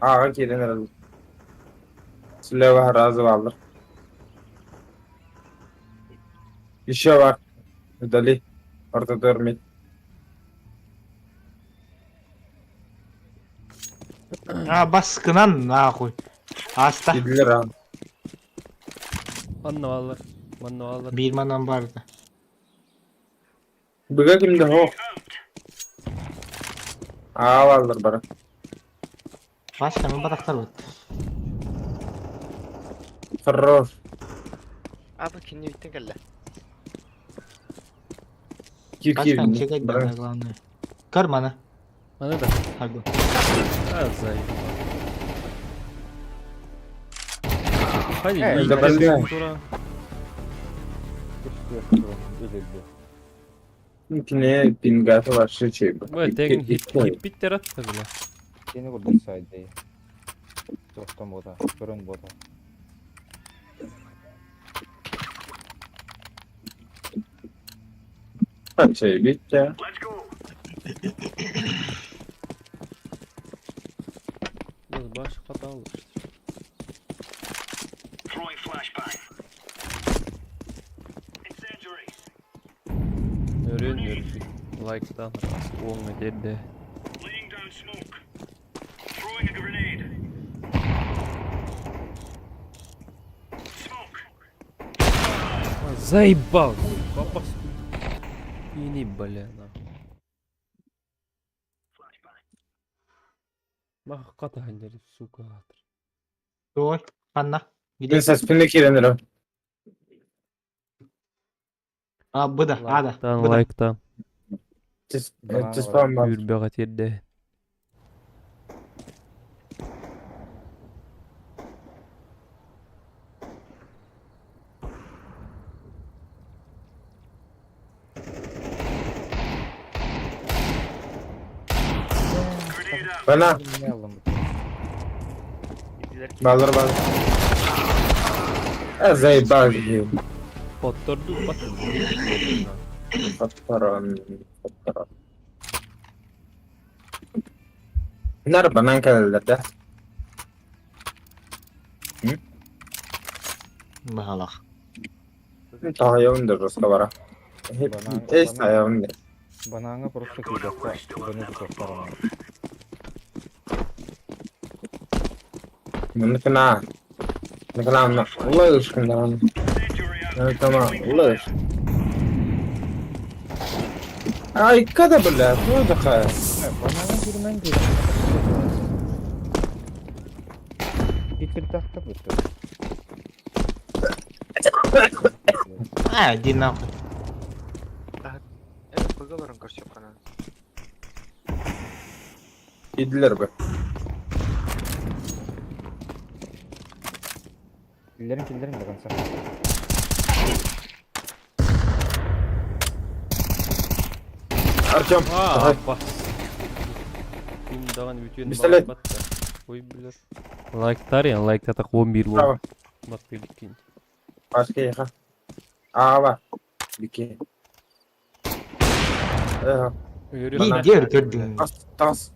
Ağa gelin herhalde. Silahı razı vallahi. Bir şey var. Dali. Orada durmayın. Bas kınan nahuy. Hasta. 7 lira. Manna vallar. Manna vallar. Bir manam vardı. Bıga kimde ho? Ağa vallahi bana. Başka mı bataklar var? Fırror. Abi can you think Allah? Başka mı çekecek bana glawne. Kar mana. Mana da. Hadi. Azay. Hadi Evet, iyi. ben de- Sonra Ne pingatı var şu şey bu. böyle tek hit bitter at tabi la. Seni burada saydı. Dostum boda. Fırın boda. Şey bitti. Biraz baş hata olur işte. Öğreniyoruz. Like'dan olma dedi. Заебал! Папа. Ini бля, Bak kata halleri suka. Doğru. Anla. Bir Gidelim. ses pinle kirenir. Bu da. Hadi. Like'dan Bu da. like'dan. Spam var. Yürü bir yerde. Bana. Ne aldım? Balır balır. Azay bal. Oturdu bakın. Patron. Nar banan kaldı. Bahala. Tahayavundur Ruska bara. Es tahayavundur. Banana просто кидаться. Банана просто. Bunu kena. Ne kena anla. Allah ışkından anla. Ne tamam. Allah ışkından. Ay kada bile. Bu da kaya. Banana girmen gibi. Bitir tahta bitir. Di nahuy. Evet bakalım karşı kanan. Yediler be. Killerin de kansa. Arçam. Aa bas. Kim dağın bütün Pistolet. balık battı. Koy bilir. Like'lar ya like'ta tak 11 Bravo. var. Bak bildikin. Başka yaka. Aa var. Diki. Görüyorsun. Bir diğer gördün. Tas tas.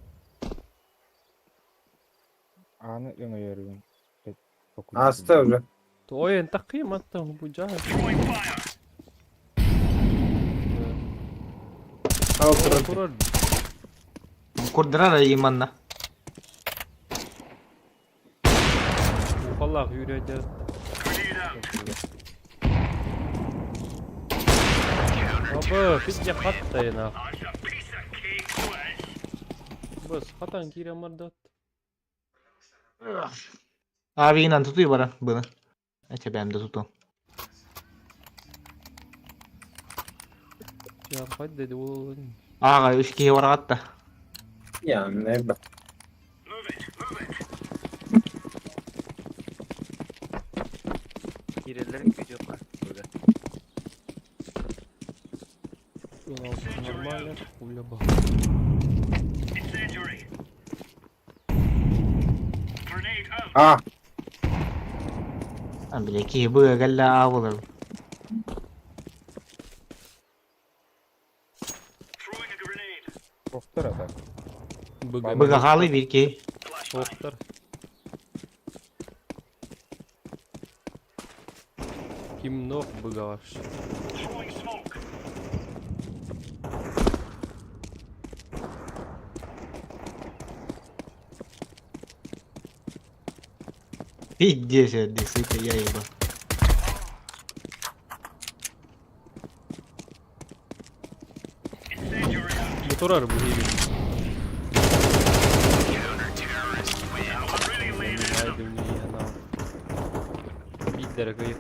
Anı yönüyorum. Hasta öyle. Oyun takayım hatta bu cahil. Al kırıldı. Kurar. Kurdırar imanla. Allah yürüyeceğiz. Baba hiç yapat da yana. Bas hatan kira mardat. Abi inan tutuyor bana bunu. Neyse benim de tutum. Ya hadi dedi o. Ağa 3 kişi var hatta. Ya ne be. Hirelerin gücü var burada. Нормально. Пуля была. А, Блядь, быгalla авылır. Тоқтар ата. Быга halı bir ki. Оқтар. Kim nok bıga var. Пиздец, сука, я ебал. Motorar bu iyi. Gittere kayıp.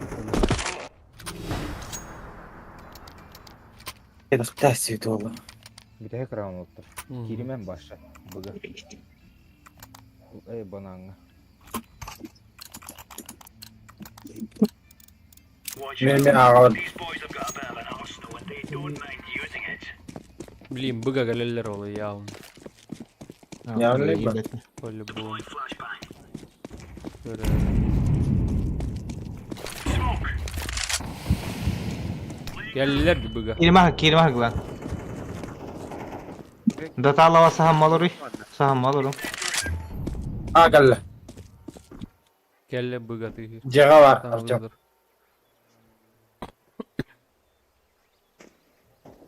edip ters yedi oğlum. Bir tek round oldu. Kirimen başla. Bıga. Ey bananga. Meme ağır. Блин, быга галелер oluyor явно. Ya ne bu? По-любому. Böyle. Geldiler bir bıga. Kirmak lan. Data lava saham alırım. Saham alırım. Ha gel. Gel bıga tihir. Cega var. Tamam, Arçam. dur.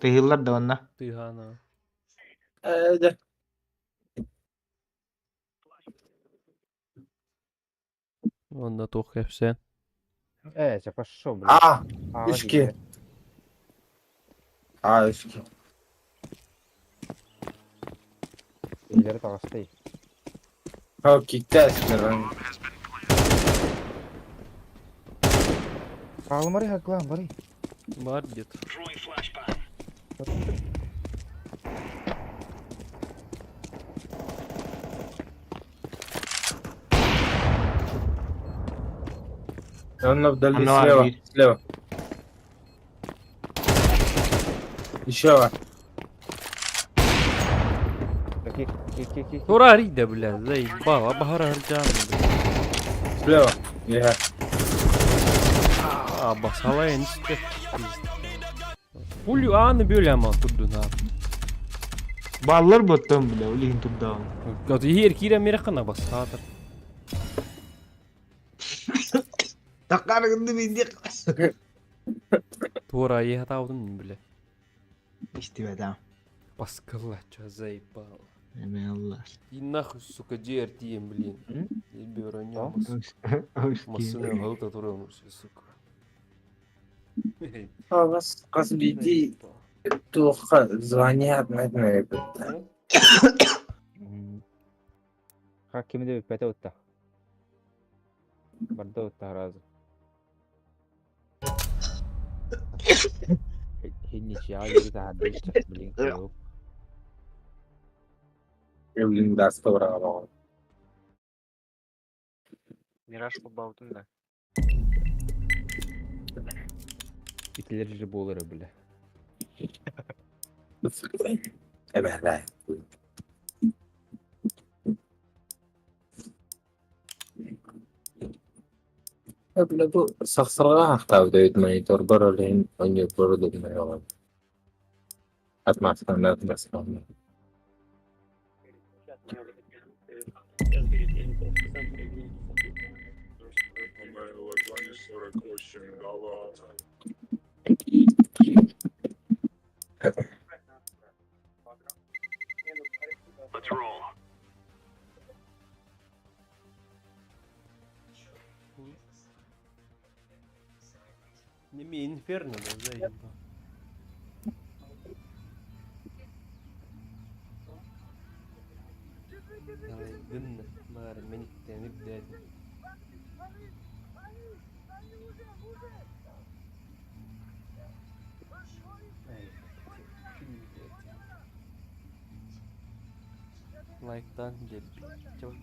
Tehillar da bana. Tihana. De. Onda tok hepsi. Це пошел, блядь. А, Ağa içki. gitti. Ha içki. İleri tağıstı. Ha gitti eskiden. Kalmari hak lan bari. Var где-то. Он вдали Оно слева. один. Слева. Еще var. Ки. Тура рида, бля, заебала. Бахара harcağım. Слева. Еха. Aa basalayın işte. Pulyu anı böyle ama kurdun abi. Ballar bottom bile. Ulihin tubdan. Gazı hier kire mirakana bas hadır. Takar gındı bindik. Tuğra iyi hata oldun bile. İşte be tamam. Baskılaça zaybal. Hemen Allah. И нахуй, сука, GRTM, блин. И беронямас. Hoş Масыны галта турамурсы, сука. А вас разбеди. Плохо звонят, наверное. Hakimi de bir pete utta. Barda utta razı. Hinniş ya yürü de hadi işte. Blink yok. Блин, да, 100 браво. Мираж побавдın da. İtileri boğuları bile. Evet, evet. Öyle bu saksırğa hafta ödmeyidir. Barolin önce burada ödmeyi atmazsan atmazsan. Ними инферно, да, заебал. Давай, дынна, бары, мениктен ибдәдin. Like'tan gel. Çabuk.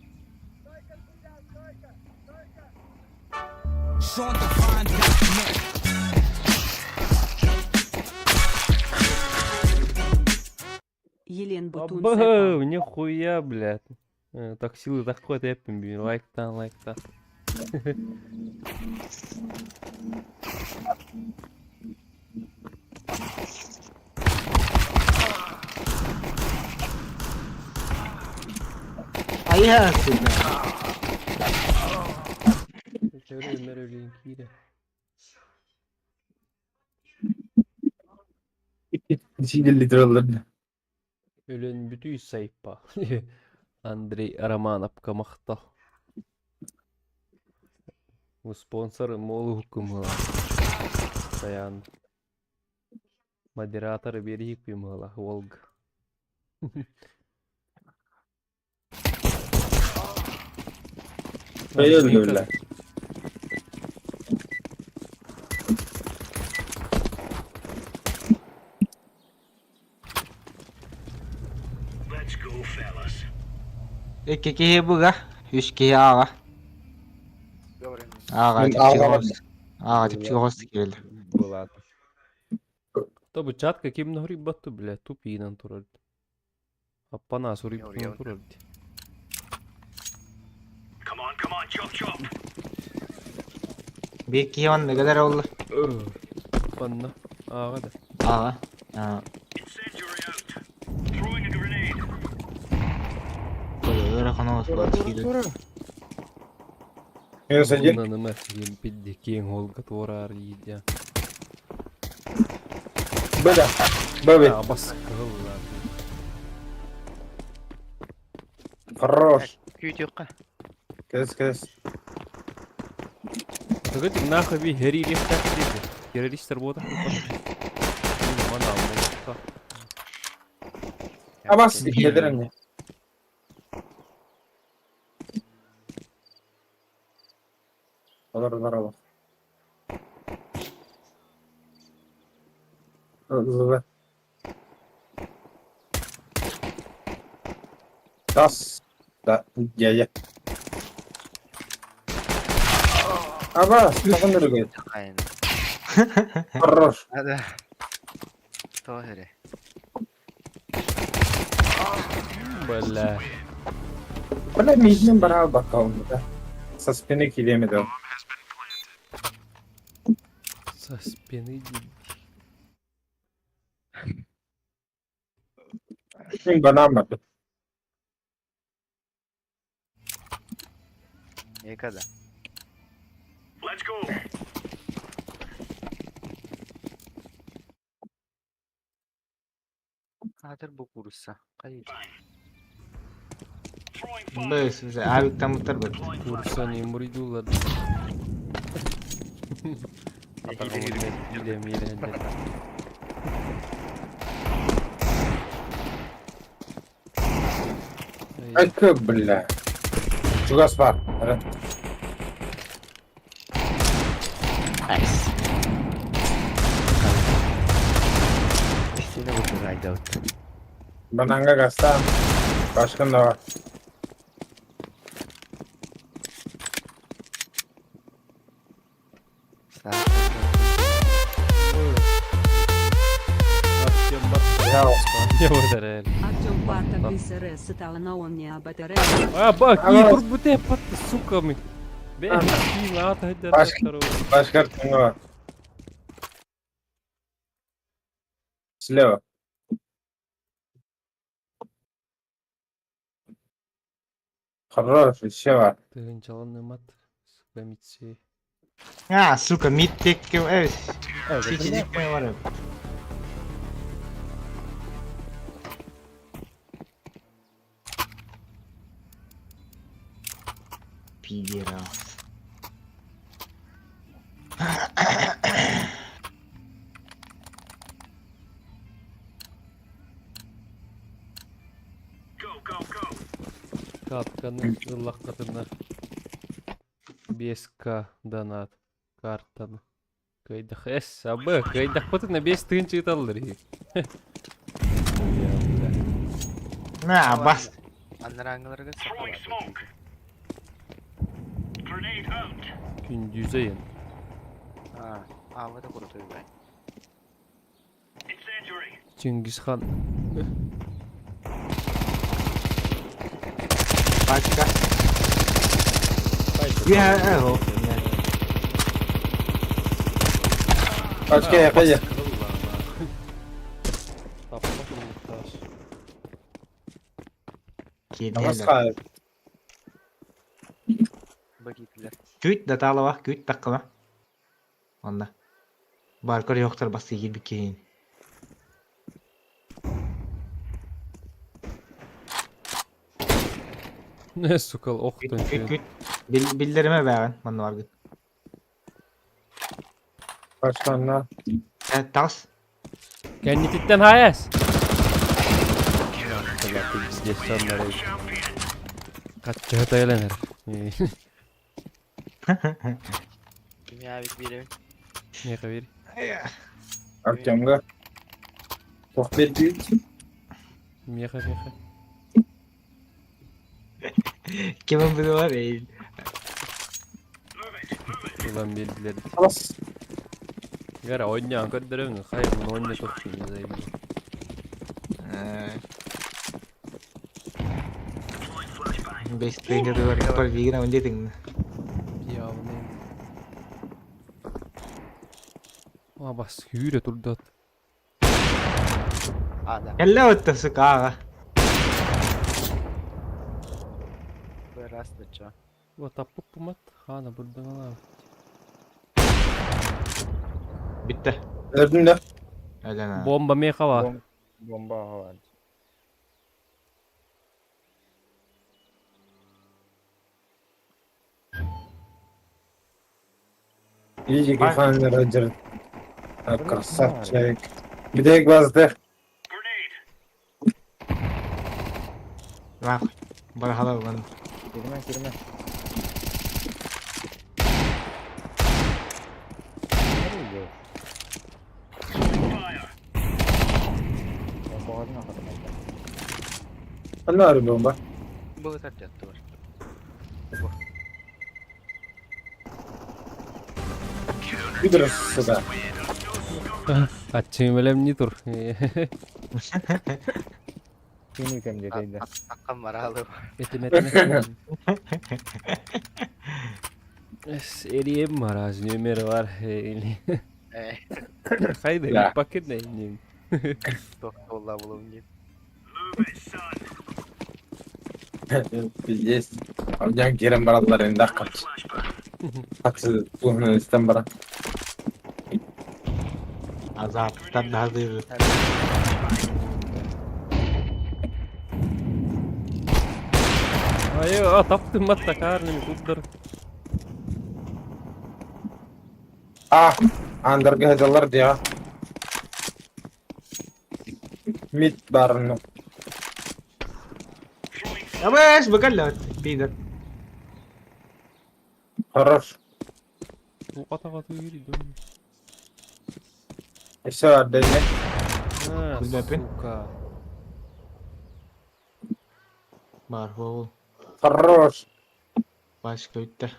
SeanDivine.net. Елен Бутун Абы, Сайпал. нихуя, блядь. Так силы такой тэппин бүйін. Лайктан. Ayaksın. Ömer öyleyim kiyde. İçinde literallarını. Ölen bütün saypa. Андрей Романов камахтал. Спонсоры молу кумала. Постоянно. Модераторы береги кумала. Волга. Öldürürler. İki kişi bu ga. Üç kişi ağa. Говорим. Ağa Ben tipçi ağa- host. Ağa tipçi host geldi. Была. Тобы чатка кем на гриб батту, бля, тупинан тураль. Аппана сурip Yoruyor. тураль. Bir kişi var ne kadar oldu? Аппана. Аға да. Ağa. Ha. Öyle kanal var. Ne sence? Уна нема ем пидде кең олга турар идя. Böyle. Böyle. Абаскал ла. Хорош. Күйт юққа. Kes. Тагыт нахуй би террористтер диде. Террористтер бода. Мана муста. Abas gelirim ya. Olur. Hızlı. Tas. Da ya. Abas, sakın öyle. Aynen. Хорош. Hadi. Tohere. Бля. Böyle midinin beraber bakalım da. Со спины килемedi o. Со спины Şimdi bana anlattı. Ekada. Hadi bu kursa. Kayıt. Böyle size abi tam muhtar bak. Курсани муридулар. Мире. Ay bля. Чугас var. Evet. Nice. İşte bu kaydı oldu. Ben hangi gazete? Başkan da var. Ya Я ударил. Артем Барта Бисерес стала на он не АБТР. Bak Ama- iyi bu de pattı suka mı? Ben kim at hadi başka kim var? Слева. Хорош, еще var. Тын çalan mat. Suka mitsi. Ha suka mid tek evet. Çiçecik mi var abi? Pidera. Катканы ыллах катына. 5К донат. Картаны. Кайдах эс, абы, кайдах патына 5 тыын чыйталдыр. Ha bas. Anlarangıları sapaladı. Gündüzeyim. Ha, havada kurutuyor ben. Чингисхан. Başka. Ya, o. Başka yakaya. Tapmak muhtaç. Geliyorlar. Namaskar. Bagitler. Küt datalı bak, küt takıma. Onda. Barkar yoktur bası gibi keyin. Ne sukal Küt oktun küt küt. Bildirime bağın. Bana var git. Başkanlar. Tas. Kendi titten hayas. Geçenlere. Kaç kağıt eğlenir. Dünya bir Ne kadar? Akşamda. Sohbet büyük. Miyaha. Kimin biri var ya. Ulan bildiler. Halas. Gara oynayan kadar hayır bunu oynatıyorsun zaten. Best friend itu kapal bikin apa jadi Ya ne? Aa bas hüüre tuldu. Adam. Hello itu suka. Böyle rastlıca. Bu tapıp pumat. Hana burada ne var? Bitti. Gördüm de. Öyle na. Bomba meka var. Bomba var. İyice ki fanlar acır. Krasavчик. Bir de gazdı. Bak. Barhala ban. Girme. Nereye? Bomba var mı arkadaşlar? Ne var bomba? Bu kadar cattı var. Bir durası da. Kaçayım öyle mi dur? Ini kan jadi. Akam maralı. Etime. Eriyem maraz numara var. Haydi Ya. bir paket ne ineyim. Doktorla bulunayım. Yes. Alacağım Kerem baralar ender kaç. Kaçı bunu istem bara. Azap. Tak hazır. Ayo taptım matta karnını tutdur. Ah. Andırgı hedalar diye. Mit barını. Ya bes bakal Peter. Хорош. Bu kata yürü dön. İşte var dedi. Ha, Kulübepin. suka. Barhol. Хорош. Başka bitti.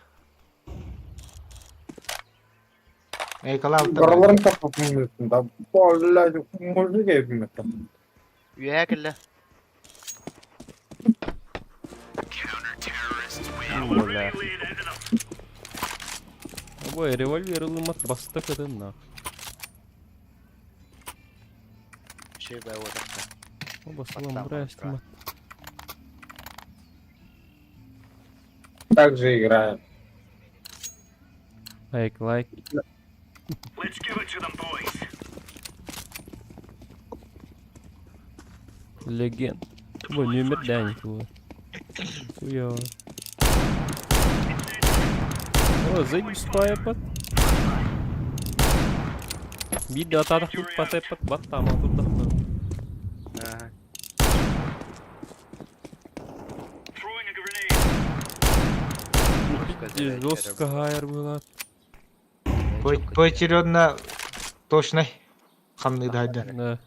Kalau Buralarım kapatmıyorsun da. Vallahi müzik evim. Üye kelle. Böyle. Bu revolver ılmat bastı kadınla. Şey be odakta. O basılan buraya açtım. Так же играем. Like. Легенд. Bu numara değil bu. Bu ya. O zaten spy pat. Bir de atak tut pat bat tamam tut da. Aha. Жестко хайр была. поочередно точный. Қандай дайды. Да.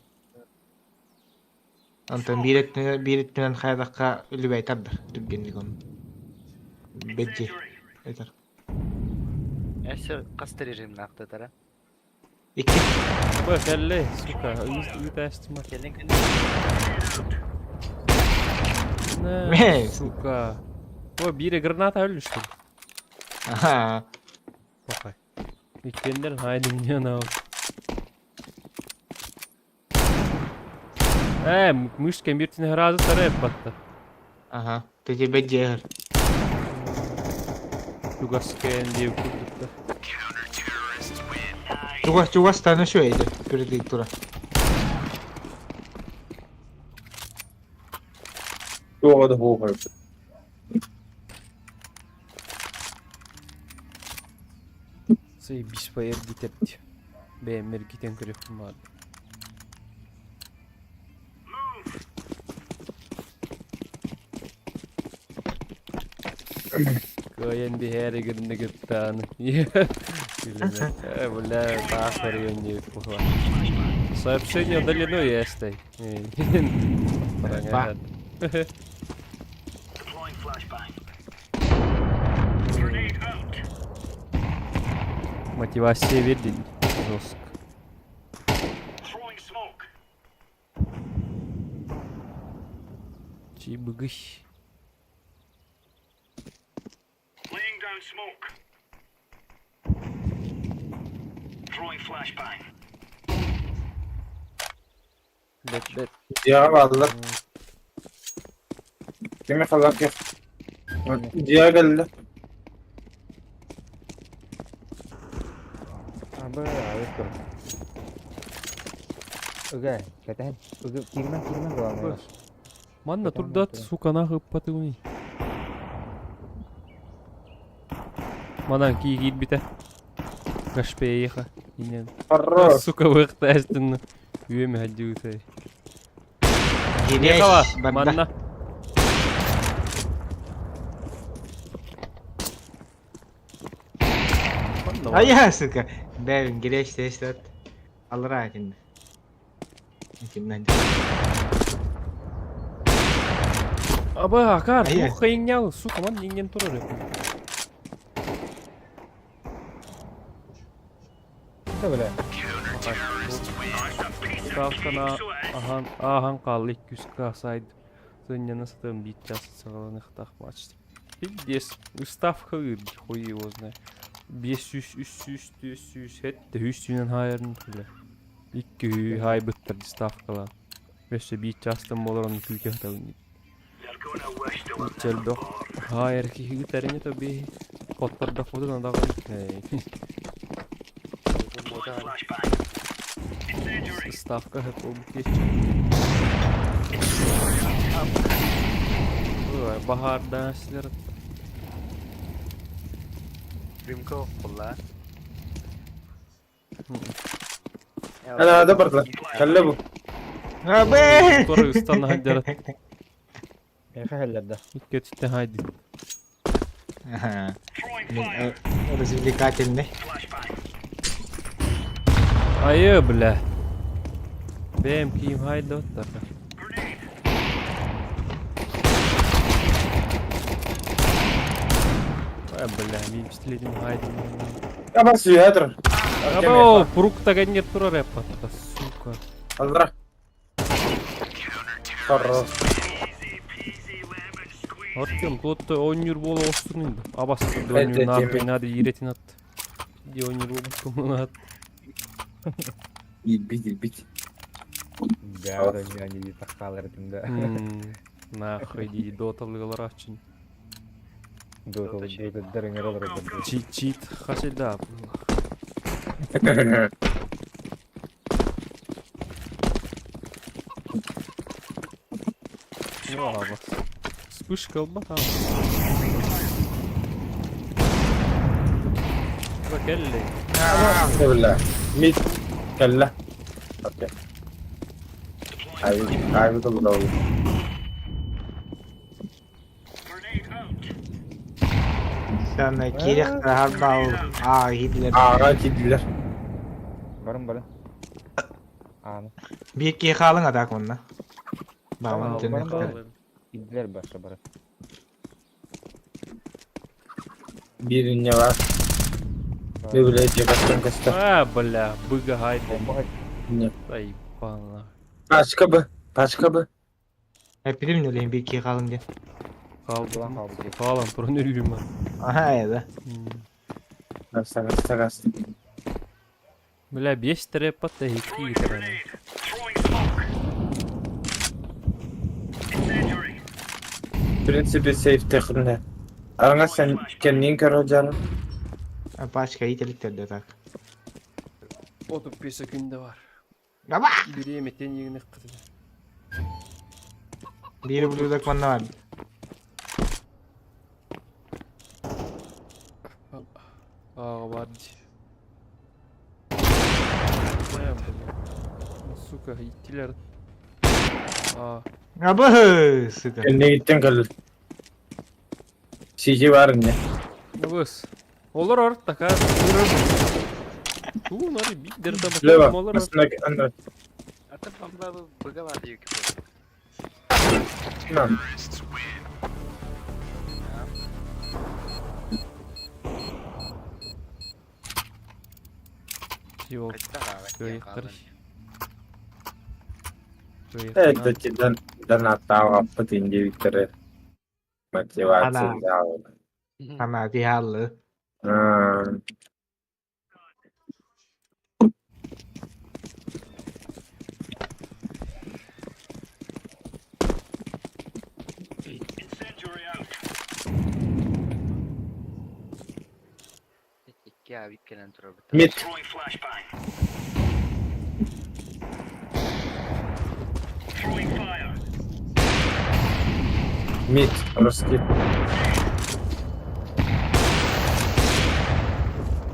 Антон биретменен хайдаққа үліп айтарды. Дүнгенлік оны. Беджи. Айтар. Эши касты режимini aktatara. İki. Bu kelle suka. Üst açtım. Gelin Ne? Ne? Suka. O biri granata ölmüştü. Aha. Okay. İkkenler haydin yana. Müşken bir tane razı taraf battı. Aha. Tuji bejjer. Tugasken diye kurduk da. Cugas tanah şöyle. Kritik tura. Doğru da bu var. Say bispayer gitti. Beğenmer giten kırık var. Kayan bir her günde gittan. Бля, нахуй не похуй. Сообщение удалено есть. Понятно. Мотивация видеть. Жестко. Чибыгыш. Let. Diğer varlar. Kime kalak yok. Diğer geldi. Apa awet tuh. Oke, katakan. Oke, kiriman doang. Манна турдат, сука, нахуй патуни. Манан киит бите. Кашпееха. Инен. Хорош. Сука, выхтастын. Üyemi hadi ütey. Gireş. Yakala. Banda. Manna. Manna var. Ayah suka. Ben gireş testat. Alır akinde. İçimden. Aba akar. Aya. Bu kayın suka man ingen turur. Itu boleh. Ставкана ахан қалды 200к сайд. Соня настым бит час сағаланых тақмачты. Пиздец. Ставка хуй его знает. 500, 300, 400, hette 100'ün hayırını tüle. 2 hay bitirdi stavkalar. Böyle bir çastım olarak külke hatalı. Çeldo. Hayır ki gitarını tabi. Kotlarda fotoğrafı da var. Ставка hep olup geçiyor. Baharda sizler Rimko kulla. Ana da barda. Kalle bu. Abi. Sonra ıstan hadirat. Ya halledde. İlk kötüte haydi. Aha. Развлекательный. ne? Ayı bile. Benim kim haydi otta. Ay bile bir pistledim haydi. Ya bas ya dur. Ama o purukta ganyer turar yapatta suka. Aldıra. Хорош. Artyom тут oynuyor bol olsun indi. Abas Evet, oynuyor ne evet. yapayım hadi yiretin at. Diye oynuyor bol kumunu at. Бить. Ya udah nyanyi di takkaler tunda. Nahıy diye dotalılar açın. Tuh denger olur. Cheat haseda. Valla bak. Вспышка лба там. Bak elle. Bismillah. Mid. Kalle. Okey. Ay da bu da olur. Sana kirek harba ol. Hitler. Ağa gidiler. Bareng. Anu, Bir ki kalın adak onunla. Bağımın Tamam, cennet. bareng. Idler başla bareng. Birine var. Ne bile cebastan kasta. А, бля, быга хайда. Ne? Заебало. Başka bu. Hep bilim öyleyim bir ki kalın diye. Kaldı. Ulan kaldı. Kalan turun ölüyüm ben. Aha ya. Sakas. Бля, 5 трепа та які грани. В принципе, сейф техне. Аңа sen kendin kör hocanın. Başka itelikler tak. 35 секунда var. Ama Biri yemekten yığını kıtı. biri burada konu var. Aa var. Dayan bunu. Suka ittiler. Aa. Aba sıkı. Kendine gittin kalır. CG var ne? Ne bus? Olur orta ka. Tuh nari bir derda Leva. bakalım olur. Aslında anlar. Atau pamba baga var diyor ki. Lan. Yok. Kaçta kahve? Böyle karış. Evet, taci dan tahu apa tinggi Victor. Motivasi Anak. jauh. Ana di halı. Hmm. İki abi kelen turun. Mid. Mid. Ruski.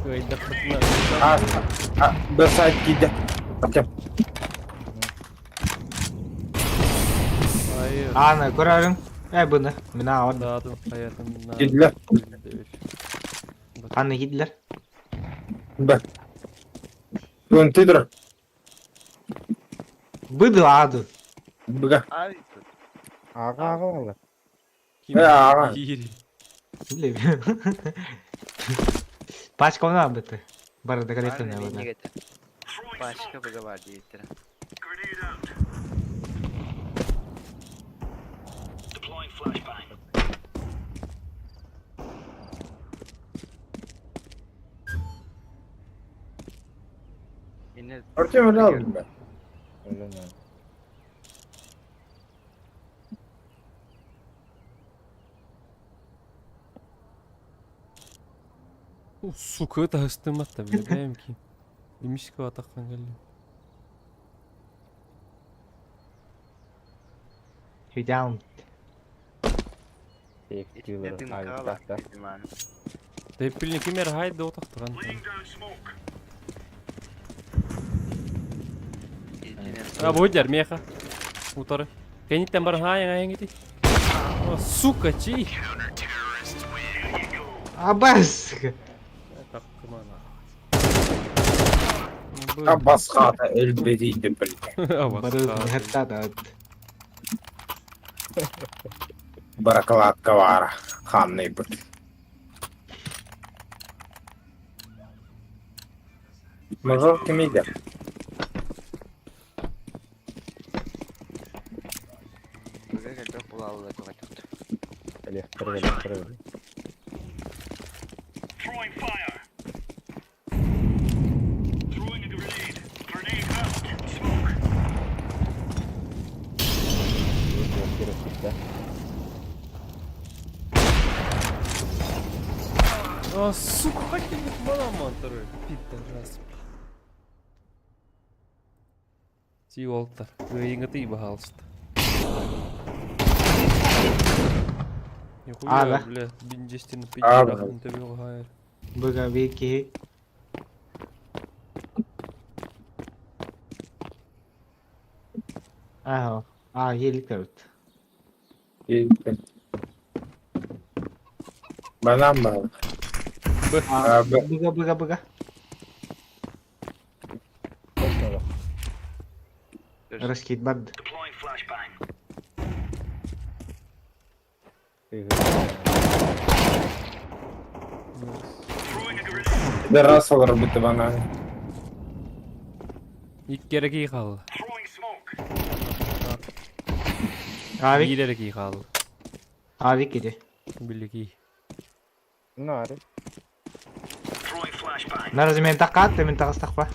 Böyle dakikler. Berside kita. Macam. Hayır. Ana kurarım. Bunu. Mina orada. Dağıdım hayatımdan. Gittiler. Ana gittiler. Bak. Tuan tidur. Bıdı adı. Buka. Abi Ağa var. Kim? Ya. Yiri. Bilmiyorum. Başka onu anlattı. Barada var kalite ne ne bilgi var? getir. Başka baga var diyor getiren. Yine Ortaya öyle aldım ben. Öyle mi? Сука, это гостомат-то, бля, бэмки. Имишка атакан geldi. Hücam. Safety diyorlar. dedim Abi kala tahta. dedim hani. Теппилни кимер хайд да отактаган. А бодер меха. Утары. Кенитен бар хаян аянгити. О, сука, чи. Abbas. Takımana. Abbas kata elbediydi böyle. Barız hatta da. Barakalat kavara. Kanlı bir. Mazor kimiydi? Baga geldi kulağı da kaçtı. Elektrik. А, сука, какие мана мантры. Пидорас. Ти Волтер, кыйыңы тый бахалсты. Нихуя, Ага. бля, бинжестин Ага. пидорахын төбе хайыр. Bıga veki. Aha. Yelik evet. Gittim. Bana mı bağlı? Abi. Bıga. Raskit bad. Bir de ras olur bitti bana. İlk kere ki kaldı. Abi. İyi kere ki kaldı. Abi gidi. Bilgi. Ne arı? Narzi men takat da men takas takpa.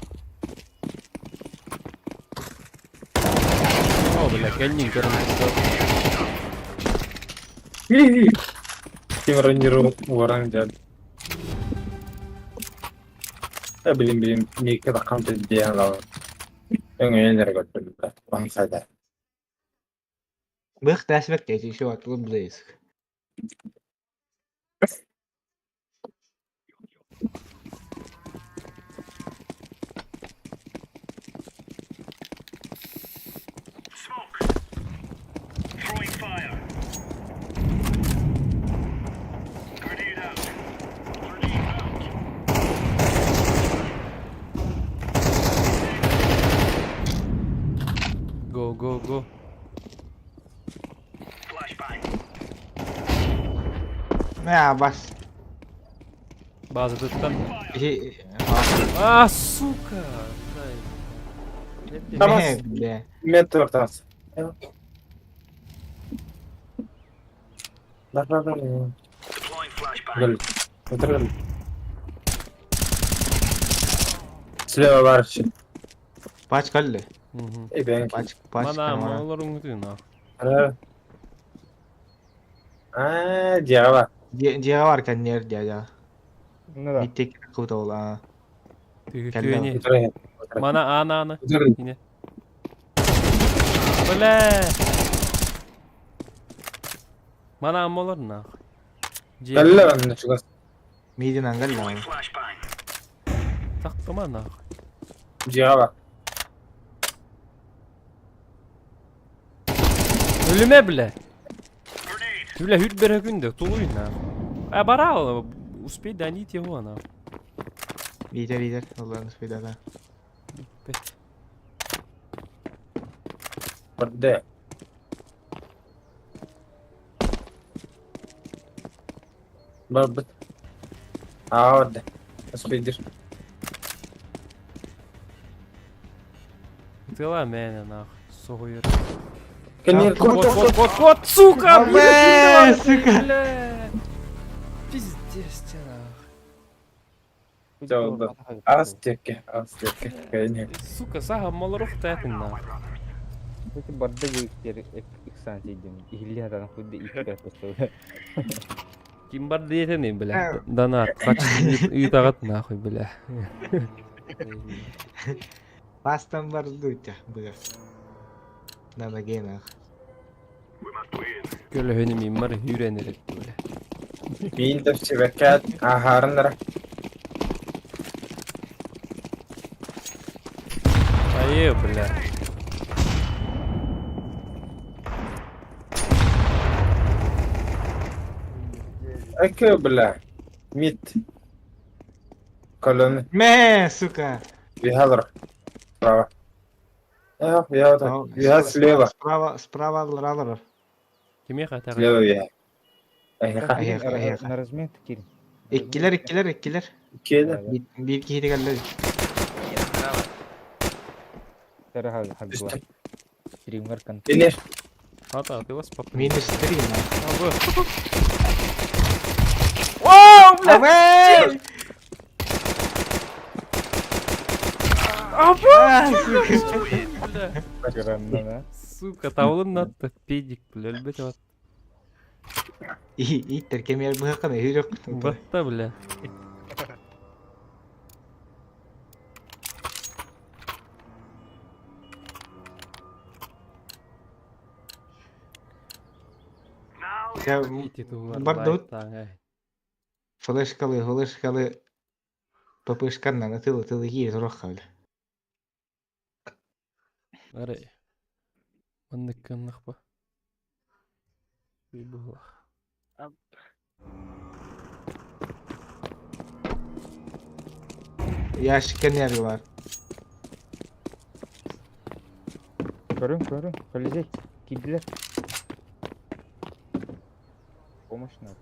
Oh bile kenyin kırmızı. Tim nyuruh orang jadi. Bilim ni kita counter dia lawan. Yang ini rekod benar. Bangsa dah. Bık desmek geçi şu atlı buradayız. Go go go. Ya bas. Bazı tuttan. Ah, Ah suka. Tamam. ne bile. Metro tas. Dah. Gel. Betul. Silahı var şimdi. Paç kaldı. Hı hı. Ben. Paç Mana kalma. malorun mutin ha. Dia var. Dia varken yer dia ya. Ne da? Bitik kutu ola. Tüyüni. Betul. Mana ana. Betul. Yine. Bile. Mana malor na. Kalla ben juga. Midin angal la. Tak mana. Dia var. Ölüme bile. Bile hüt bere günde tuluyun ha. Bara uspey danit yahu ana. Lider. Allah'ın ismiyle da. Pet. Berde. Berde. Orada. Speeder. Тыла меня нахуй. Сухуер. Конечно. Вот, сука, Бе, блядь, сука. бля. Пиздец тебя нахуй. Jauh. Aztek. Kayaknya. Сука, сага малорох тәтін нахуй. Peki barda büyükleri ilk sen şeydim. İhli adam kudde ilk yapısı. Kim бар дейін бля. Донат. Kaç итағат нахуй, бля. Bastan var duyta. Bırak. Nada gena. Kyllä höni mimmari hyrenir et bля. Min de şebekat aharınlara. Ayı bля. Akı bela. Mit. Koloni. Me suka. Vihadra. Prava. Ja, vihad sleva. Справа radar. Kime kata Sleva vihad. Narazmen tikir. İkkiler. Keda. Bir iki hidi geldi. Yanlara var. Tara hal hal dua. Üstte. Streamer kan. Denir. Hata ты вас попал. Minus 3 ya. Wow, bля. Abi! Бля. Kıranda da. Сука, тавлын атты. Педик, бля, өлбөт от. İttir kemer bu hakkında hiç yok. Батта, бля. Ya Ити тугар. Бар да от- лайтаң, ай. флешкалы попышканнан тылы киіз рохқа бля. Аре. Маннык кыннық ба. Үй бұлақ. Yaşken yer var. Görün. Kalacak. Gittiler. Olmuşlar.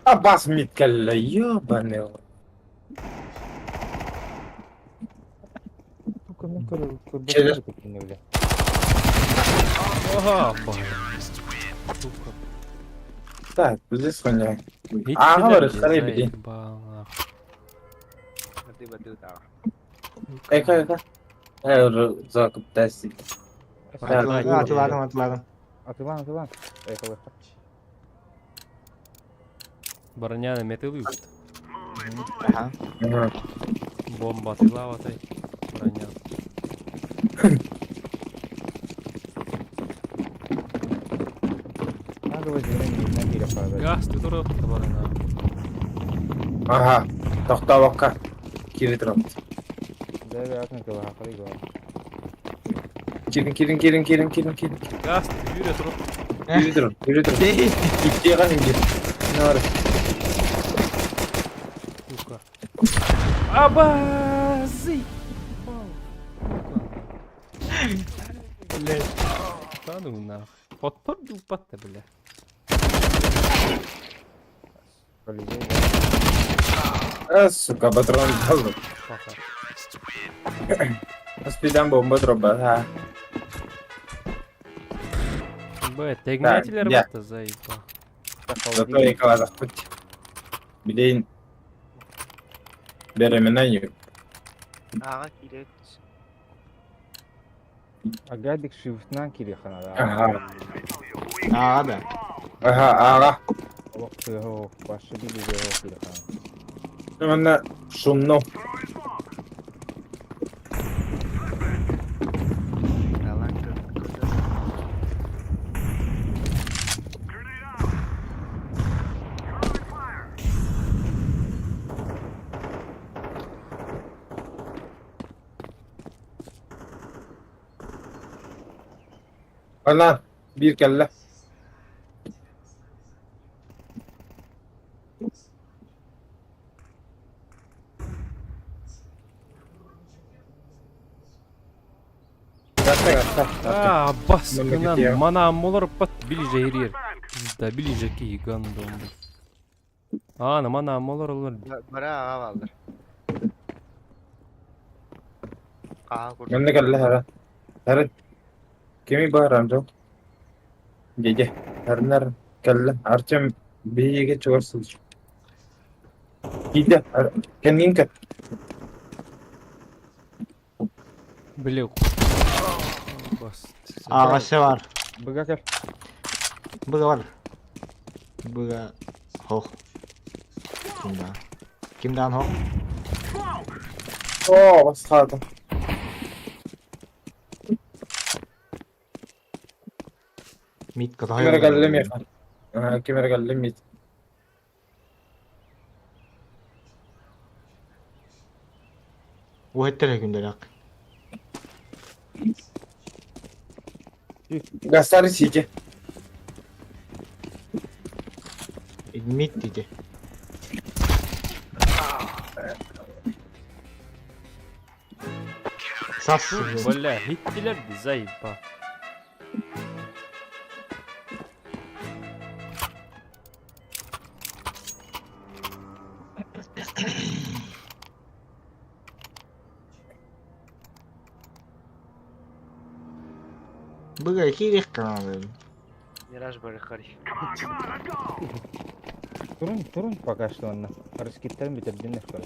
Abbas mit kalla. Yobane. Bu kadar Şeyler. öyle. Oha bak. Сука. Так, здесь хуйня. Hiç Ağa var, bilemedi, ıskarayı bileyim. zaybağlar. Betul-betul tahu. Eka. Hayır, zakıp dersi. Atıladım. Atılan. Yakala. Броня металлург. Aha. Бомба атыла атай. Броня. Kanka vazgeçelim. Ne bir yapar böyle. Газ ты дурак броня. Aha. Toxta bakka. Kirit ram. Böyle atın ki var. Haklı var. Kirin. Газ ты yürü dur. Yürü dur. İptiye kan ince. Ne var? Сука. Абазы. Да ну нахуй. Подпордил патта, бля. Polizei. Suka, patron kaldı. Паха. Aspiden bomba drop'a ha. Б, тегнятелер я. бата заебал. Zато yakaladık. Bileğin bereminden yiyor. Ağa kilit. Agadik shift'dan kiri khana. Aha. Ağa da. Aha ağa. Vakti ho. Başka bir video kiri khana. Hemen şunlu. Dalam ke. Lan bir kelle. Gasta. А, бас, Номер кынан, кетиyor. мана молар пат билиже херьер. Пизда, билиже ки гандон. Ана, мана молар олар. Bara ağa vardır. Ağa kurdu. Ben de kelle her. Her. Kimi bağıran çok. Gece. Her kelle. Arçam bir yege çoğursuz. Gide. Kendin kat. Блек. Бас. Ağası var. Bıga gel. Bıga var. Bıga. Hoh. Kimden hoh? Oo, bastırdım. Mid kata Kimere kelle mi? Aha, kimere kelle mi? Bu hettere gündelik. Gastar sike. Mid dedi. Sas. Бля, хиттилер ди заеба. Bıga iki ilk kanalı. Miraj böyle karı. Turun пока что onunla. Hareketlerini bitirdin nefkara.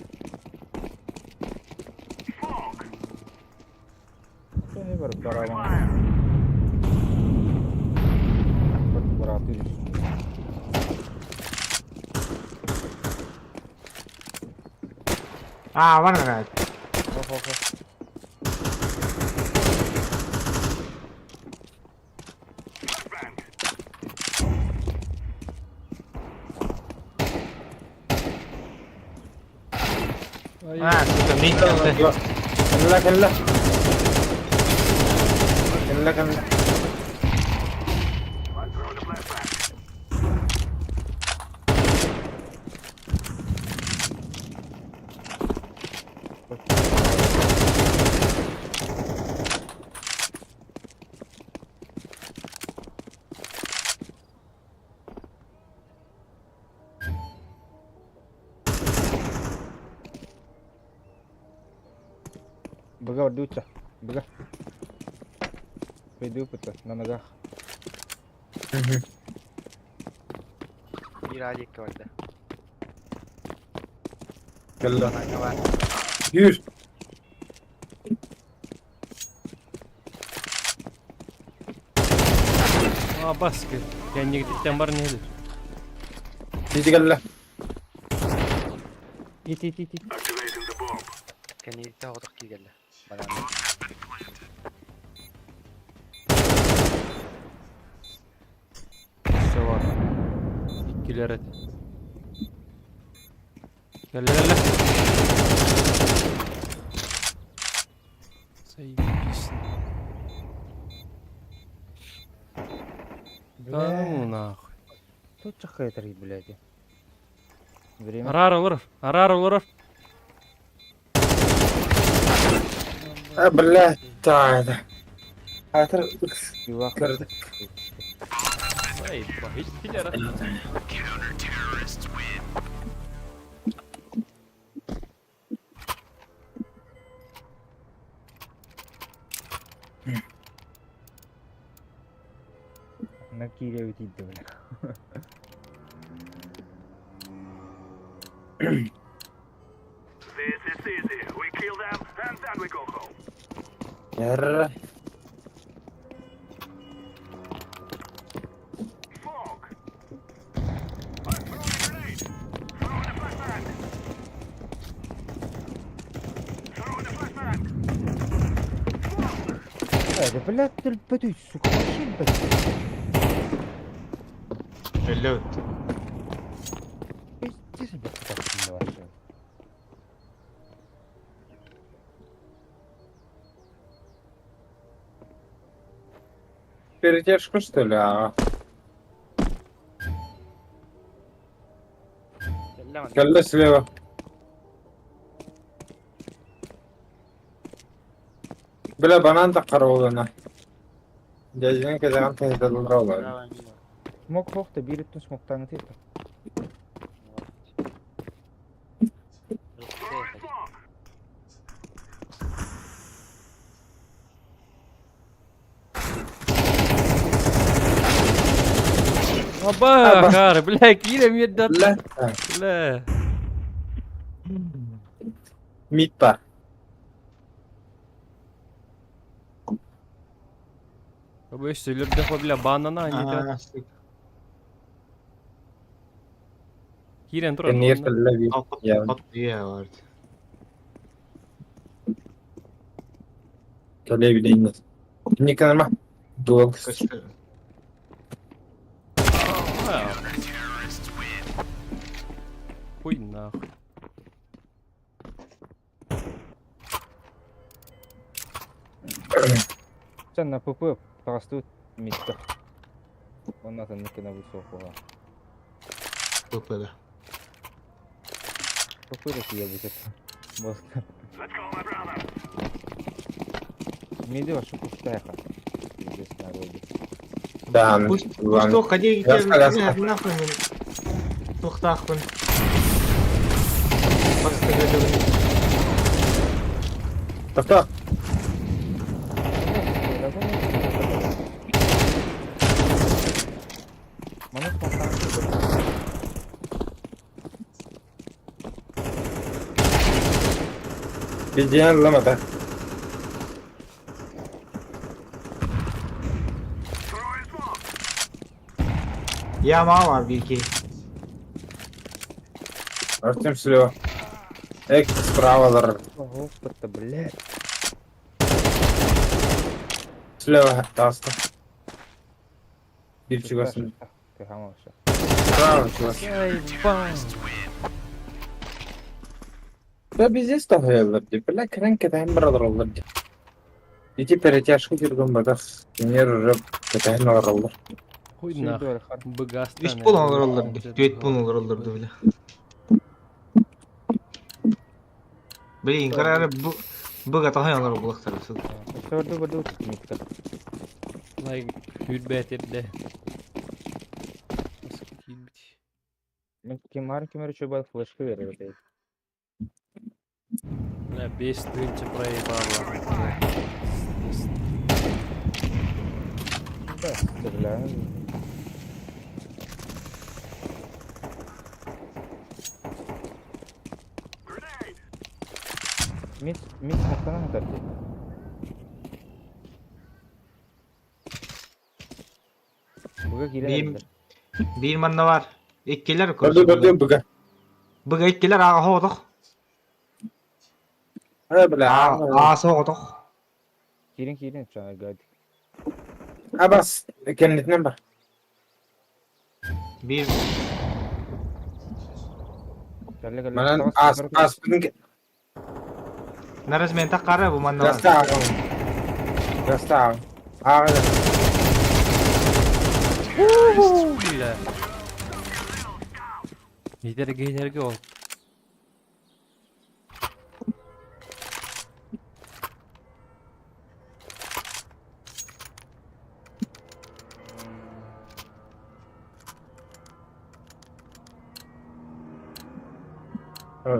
Ne var beraber? Bak beraber yürü. Aa var mı? Hop. Ha, suka mid geldi. Kelle. Kelle. Быга дуча. Быга. Пойду пытаться на ногах. hı. Bir aylık vardı. Kelle. Bana var. Yürü. Aa baskı. Kendi gittikten var nedir? Bizi kelle. Git git git git. Kendi de odak ki geldi. Bana İşte var. İkiler et. Gel gel gel. Sayıpçısın. Kanun нахуй. Тут чахает рыб, блядь. Время. Arar olur. Arar olur. Billah ta'ala. Hatır Bir vakit. kırdık. Sayıp bak hiç ticaret. На Кире уйти, бля. Yarra. Да, блядь, ты подуй, сука, вообще, блядь. Hello. Пиздец, блядь, как ты вообще. Перетяжку, что ли? А, Geldi. кelle слева. Бля, банан да караулына. Дядяның кезеген тайдалар олар. Смок хохта, бириттен смоктан тейт. Оба, кар, бля, килем еддат. Ла. Бля. Митпа. Оба söylüyor bir defa bile banana hangi Aa, Kiren dur. Kenir kelle bir. Ya. Pat diye vardı. Kelle bir deyinler. Ne kadar mı? Dual. Kaçtı. Хуй нахуй. Sen на ПП простут митка. Он надо на высокого. Topladı. ПП такие будет. Босс. Миди вашу пустяха. Здесь народе. Dan. Пусть только ходи Ясно. нахуй. Тухтахпын. Такта. Mana spontan. Bir diyen lamada. Ya var bir iki. Артем слева. Эк, справа лар. Господи, блядь. Слева таста. Bir çıkasın. Ты хамаша. Справа çıkasın. Ya biz de stahıyorlar diye. Böyle kren keten brother olur diye. İki перетяжку жүрген бадақ. Кенер үріп кетен оралдар. Хуй Şey нахуй. böyle har. Быгастан. Üç pul alırlardı. Düet pul alırlardı bile. Bilin kararı bu gata alır bu aktarı. Şurada burada mitка. Like hürbet edde. Ben kemer çöbal flash'ı veriyor dedi. Бля, 5 тынчы проебало. Да, стреляю. Sana ne derdi? Buga girer. Bir manna var. İkkiler Gördüm bugün. Bıga ikkiler ağa hoğduk. Ha bile. Ağa soğuduk. Kirin çağır gadi. Ha bas. Kendine bak. Bir Galle. Manan as bugün naras mentak kara bu manna var. gasta ağam. Gasta ağam. Ağam. Billah. Giderge ol.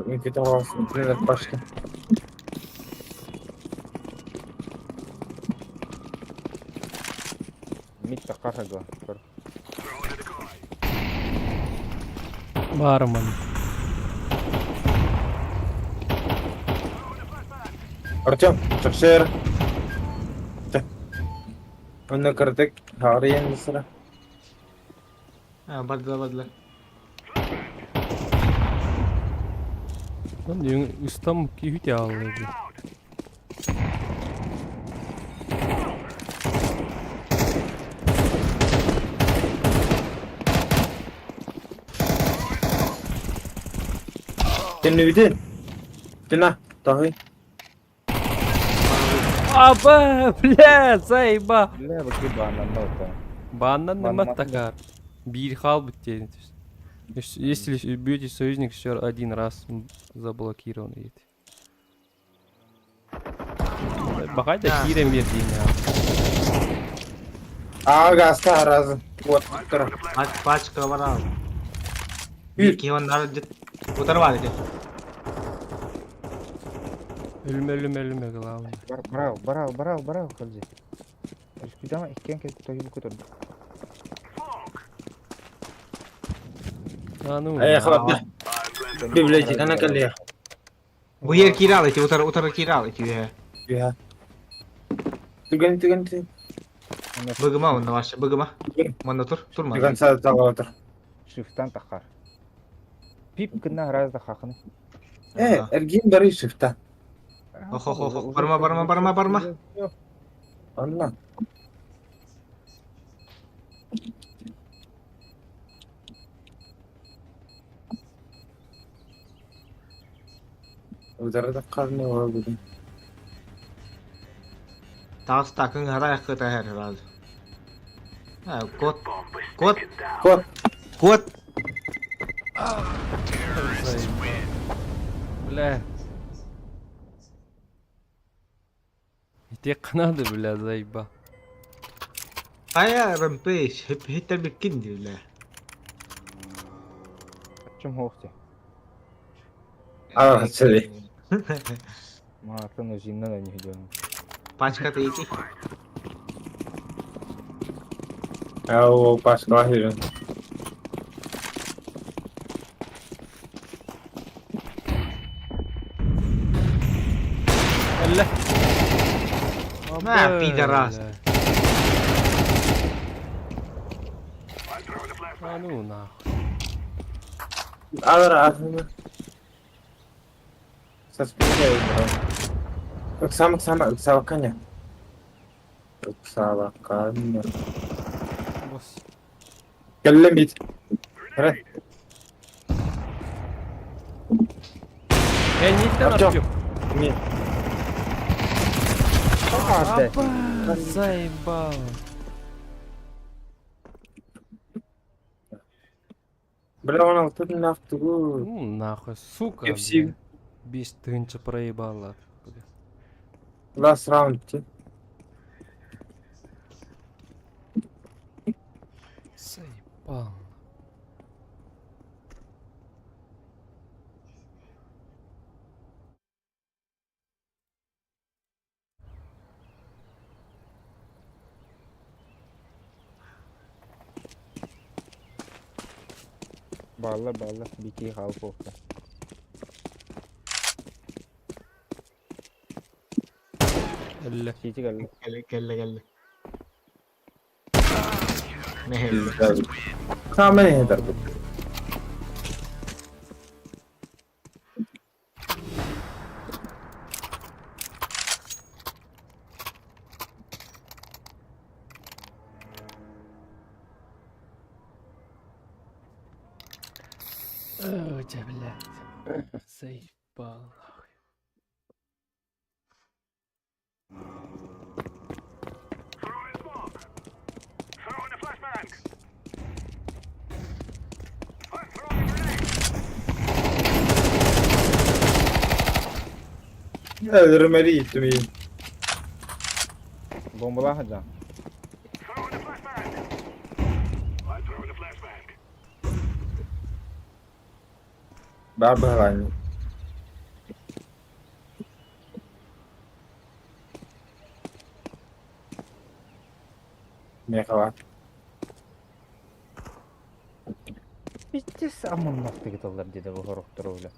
Ülke olsun. Ülke başka. Mid takar haga. Barman. Артем, шахшер. Onu kırdık. Hariyen bir sıra. Ha badla. Lan diyorsun İstanbul ki hüt yağlı. Sen ne bildin? Dina, tabii. Aba, bля, заеба. Бля, bakayım bağlanma orta. Банан Банан Матагар. Бирхал бы тебе. Если бьете союзник еще один раз заблокирован едет. Бахай да кирем вердин ya. Ağa gasta razı. Вот, kıra. Paç kıvar al. Bir. Bir ki onlar utar var idi. Ölme главное. Брау, хальзи. Eskiden ikken kez toyu kuturdu. А ну. Ey xalak. Bibliotek ana kalıyor. Bu yer kiralı ki utar kiralı ki ya. Ya. Tügen. Bıgıma onda var. Bıgıma. Manda turma. Tügen sadece tağlatır. Shift'tan takar. Pip kena raz da hakını. Ergin bari şifta. Oh. Barma. Allah. Udarada karnı var bugün. Tağız takın haraya kıta her herhalde. Ha kot. Kod. Бля. И те канады, бля, заеба. Aya rampage. Hep bir kindi bile. Çum hoxti. Aa, söyle. Mağatın ucundan da gidiyorum. Paç katı iki. Ya o başka ahirin. Allah. Ha pideras. А ну нахуй. Alır ağzını. Ses bir şey yok. Öksa bakan ya. Öksa bakan ya. Бос. Kelle mid. Evet. Я не Артём. Артём. Mid. Аба, заебал. Бля, он алтын нафту. Ну нахуй, сука. FC. Бля. Бес тынча проебала. Last round. Заебал. Bağla. BT half oldu. Bille. Çiğci geldi. Gelle. Ne hevdi? Bizde. Kamen eder bu. Cebile. Zayıf bağlı. Öldürmeli gittim iyi. Bombalar hocam. Barbar aynı. Ne kadar? Bittis amın nokta gitarlar dedi bu horoktur öyle.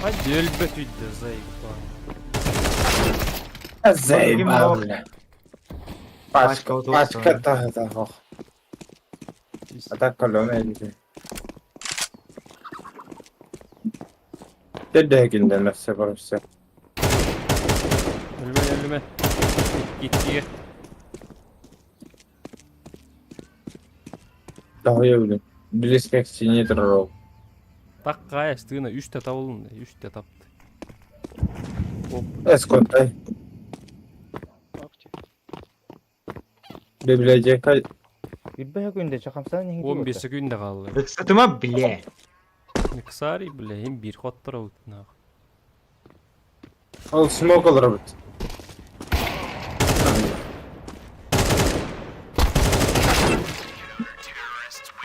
Hadi elbet uydu zayıf bağlı. Zaybal. Başka otur başka sonra. daha. Atak kolonu elinde. Dede günden nasıl varsa. Ölme. Git. Daha iyi öldüm. Respect sinir ro. Tak kaya stığına 3 te tavulun 3 te taptı. Hop. Eskortay. Okey. Bilecek kay. Bir bayak önde çakamsan ne 15 sekunda kaldı. Rıksatıma bile. Miksari bile hem bir kattıra utna. Al smoke olur abi.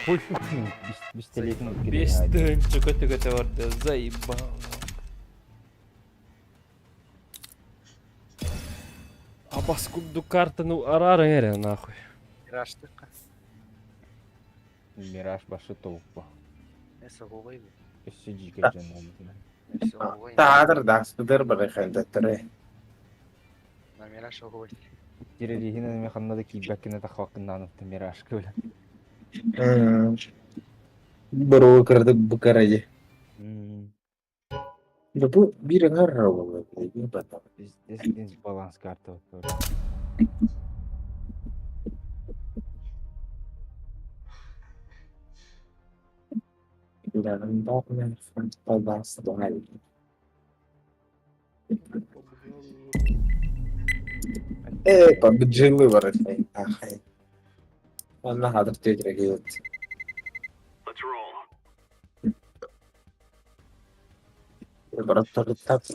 Koy. Biz telefonu Bestön kötü vardı zayıf bağlı. Абас кубду картаны арарын эре нахуй. Мираждык. Мираж başı tavuk bu. Neyse kovayım. Üstücü geleceğim olmasına. Neyse kovayım. Tadır daksıdır bırakın tere. Ben Miraj kovayım. Direliğine mi kanada ki bakına da hakkında anlattı Miraj böyle. Bro kırdık bu karayı. Hmm. Bu bir ngar oldu. Bir batam. Biz balans kartı böyle. Bilanın bakma. Balans doğal. PUBG'li var efendim. Allah hadır tecrübe ediyor. Berat'ta tat.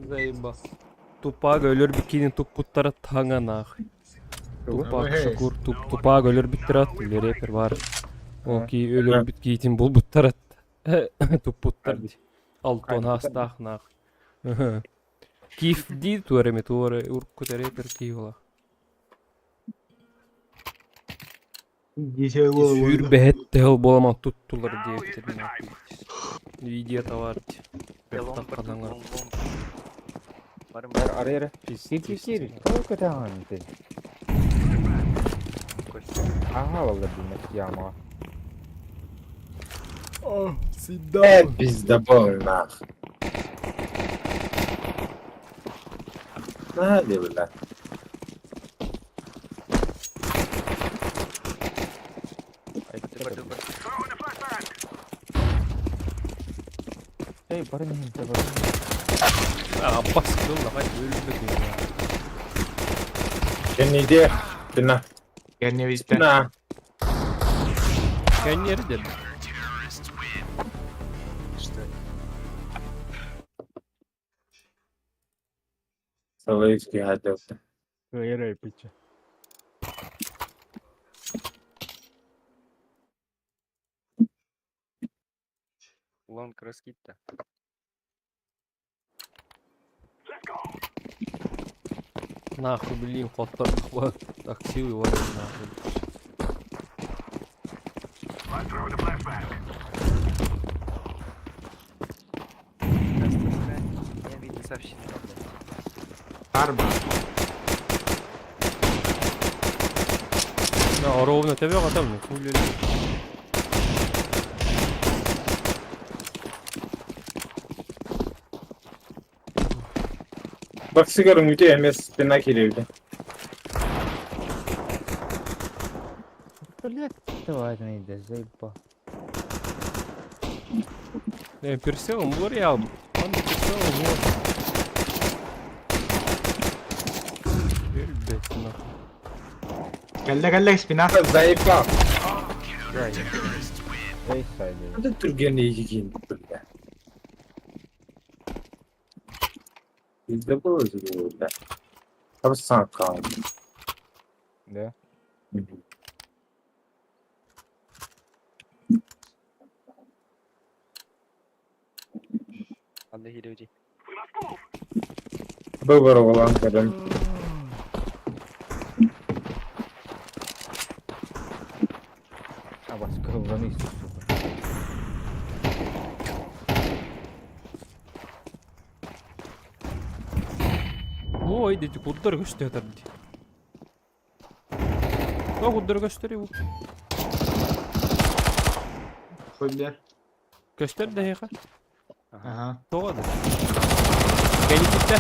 Zayıf Tupağı ölür bikini tuputlara tanga nahı. Tupak şukur tupağı ölür bitir at. Rapper var. O ki ölüm bit gitin bul buttar tup buttar. Altton hastah nak. Kif di tuore me tuore urku tere per kivola. Geçer bu. Sür behette hol bolaman tuttular diye bitirdim. Video var. Long Kadınlar. long. Barım Ар арайра. Кир. Только там ты. Ага, валда bilmek yağma. Bizde bolma. Hadi ulan. Hey, barın yiyince barın. Aa bas yolla hadi öldük ya. Seni de. Bina. Kendine bizden. Bina. Kendi yeri de mi? Soветский хотел. Гайрай пича. long раскидта. Нахуй, блин, ход такси его нахуй. Я видел сообщение. Arba. На ровно тебе готовы, хули. Bak sigaram gidiyor MS bina kirevdi. Блять, давай не йде, заїба. Персел, моря, он персел, вот. Ölbet nahуй. Kelle spina. Zayıfla. Ей сайди. Hadi Türkiye'nin iyi giyin böyle. Bizde bu özgürlükte. Tabii sana kaldı. Да. Anda hideuji. Bu var olan kadın. А вас крованый, сука. Ой, деди куддар göster dedi. Bak kudдар gösteriyor bu. Koydular. Göster de heka. Aha. Doğadı. Gel gitti.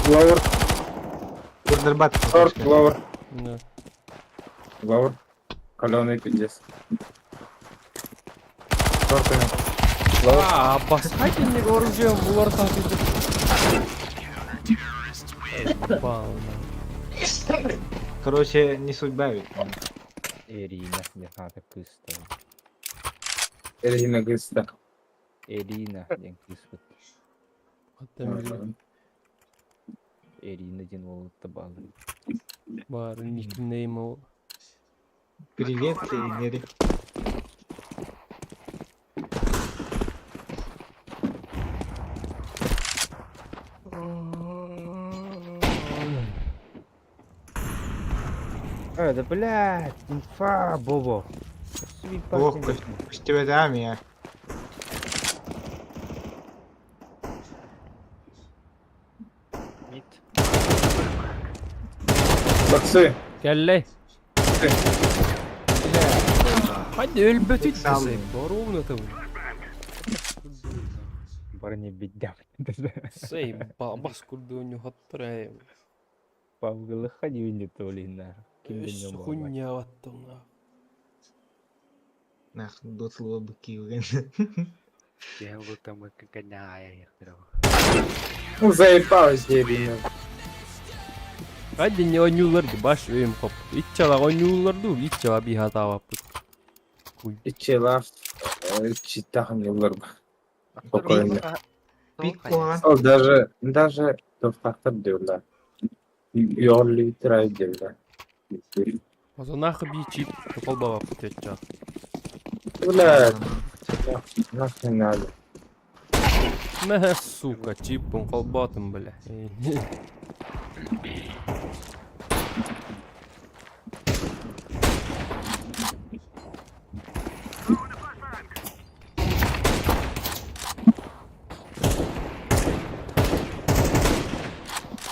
Lower, Kurdur bat. short, lower, Ne? lower. Kolonu gideceğiz. Short öne. Lower. Aa bassaydın ne göreceğim bunları takip edip. Короче, не судьба ведь. Ирина, не надо кыста. Erine kısta. Ирина, ден кыста. Ирина, ден олытты балы. Бар никнейм o. Привет, Нери. Да блядь, инфа, Бобо. Ох, пусть тебя там я. Mid. Baksı. Gel lan. Hadi ölbet et Sağ olun. bizi. Ровно там. Барни бедям. Сей бабас курдоню хаттырай. Павгалы ходил не то ли на. Кимден Хуйня ваттым на. Нах, дотлова быки уген. Я был там гоняя их. Ну заебалась Erine. Hadi ne oynuyorlardı baş öğüm kop. İç çala oynuyorlardı. İç çala bir hata yaptık. İçi laf. İçi tahmin yıllar mı? Спокойно. Пик куан. О, даже дофтахтар diyorlar. Yollu itiraz diyorlar. Озо нахуй би чип колбава путеча. Ulan. Nasıl надо? Мэ, сука, чипом колботом, бля.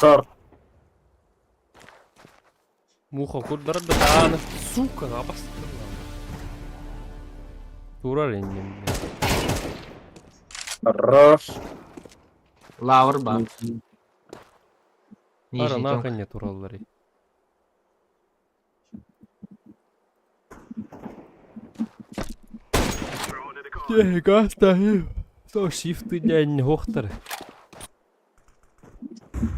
Short. Муха курдара да тааны. Сука, абас. Тура ренген. Хорош. Лавр ба. Ара Нижний нахуй тонк. не тураллары. Гаста. Со шифты день хохтар.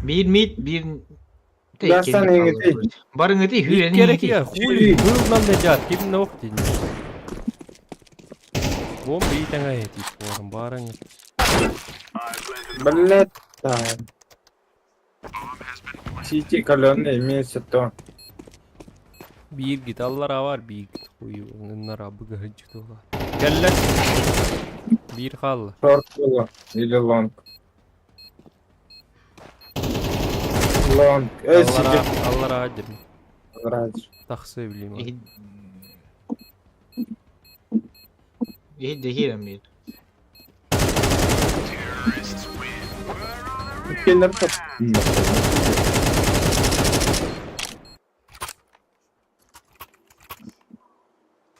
Bir mid, bir... Ben sana İngilizce. Barın öte hüyeni Gerek ya. İngilizce. Хули. Хурнан да жат. Ким ноктин. Бом битanga эти. Порм баран. Блядь. Сити колонны имеется то. Bir git Allah'a var bir git. Huyu. Onlar abı gıcık dola. Gel lan. Bir kal. Short было. Или long. Long. Ey Allah'a сити. Allah'a acır. Разы. Taksı bileyim. İyi. İyi dehirim bir. Kendim top.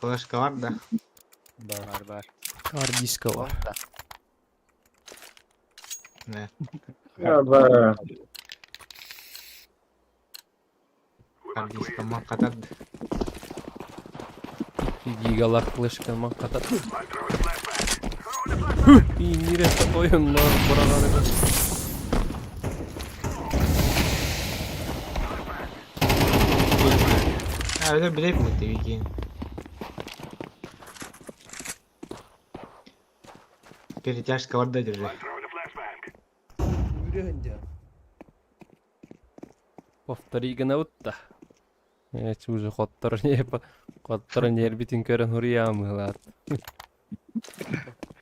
Flashka var da. Var. Kardiska var. Ne? Ya be. Kardiska man katardı. Gigalar kılıçkan man katat. İyi nireste koyun lan buraları. Ha öyle bilek mi tabii ki? Перетяжка var da держи. Повтори гнаутта. Уже хоттор не по. Хоттор не битин көрөн хуриямы лат.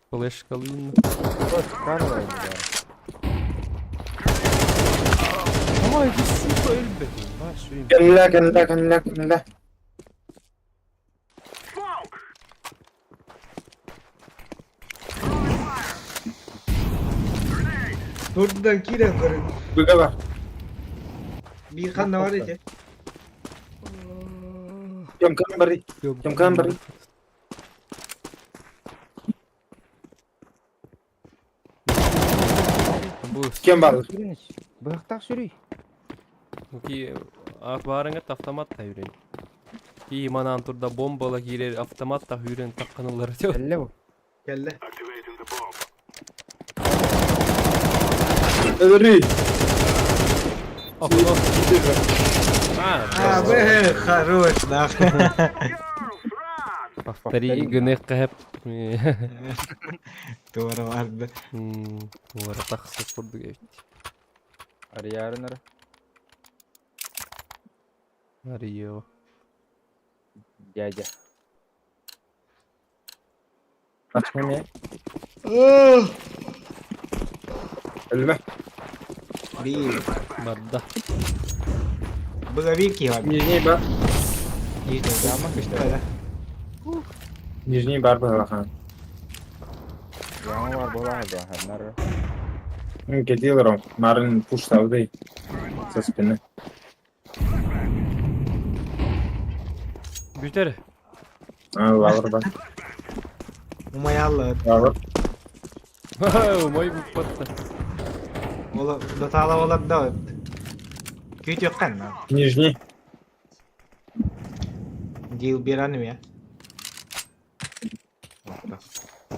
Флеш калын. Карвай да. Ама иди сука элбетин. Баш вин. Кенле. Buradan kiren karın. Bıga var. Bir kan da var ya. Jom kan bari. Bu Kim var? Сүйреніш. Быйықтақ сүрей. ки акбарыңа автомат та үйрен. Ки манан турда бомбала кирер автомат та үйрен такканылар. Әлі бұл. Gel Öderi. Ha be хорош да. Повтори гнех хеп. Doğru vardı. Ora таксы курду гевт. Арьярыныр. Арио. Дядя. Açma ne? Ölme. Bir. Бадда. Bu da bir ki var. Нижний бар. İyi de ama işte öyle. Нижний бар бағахан. Яңа бар болады. Әрнары. Кетилер Нарын пуш салды. Со спины. Бүтер. Лавр бар. Umayallı. Лавр. Мой буппатта. Ola da tala ola da. Küt yok kan lan. Нижний. Dil bir anım ya.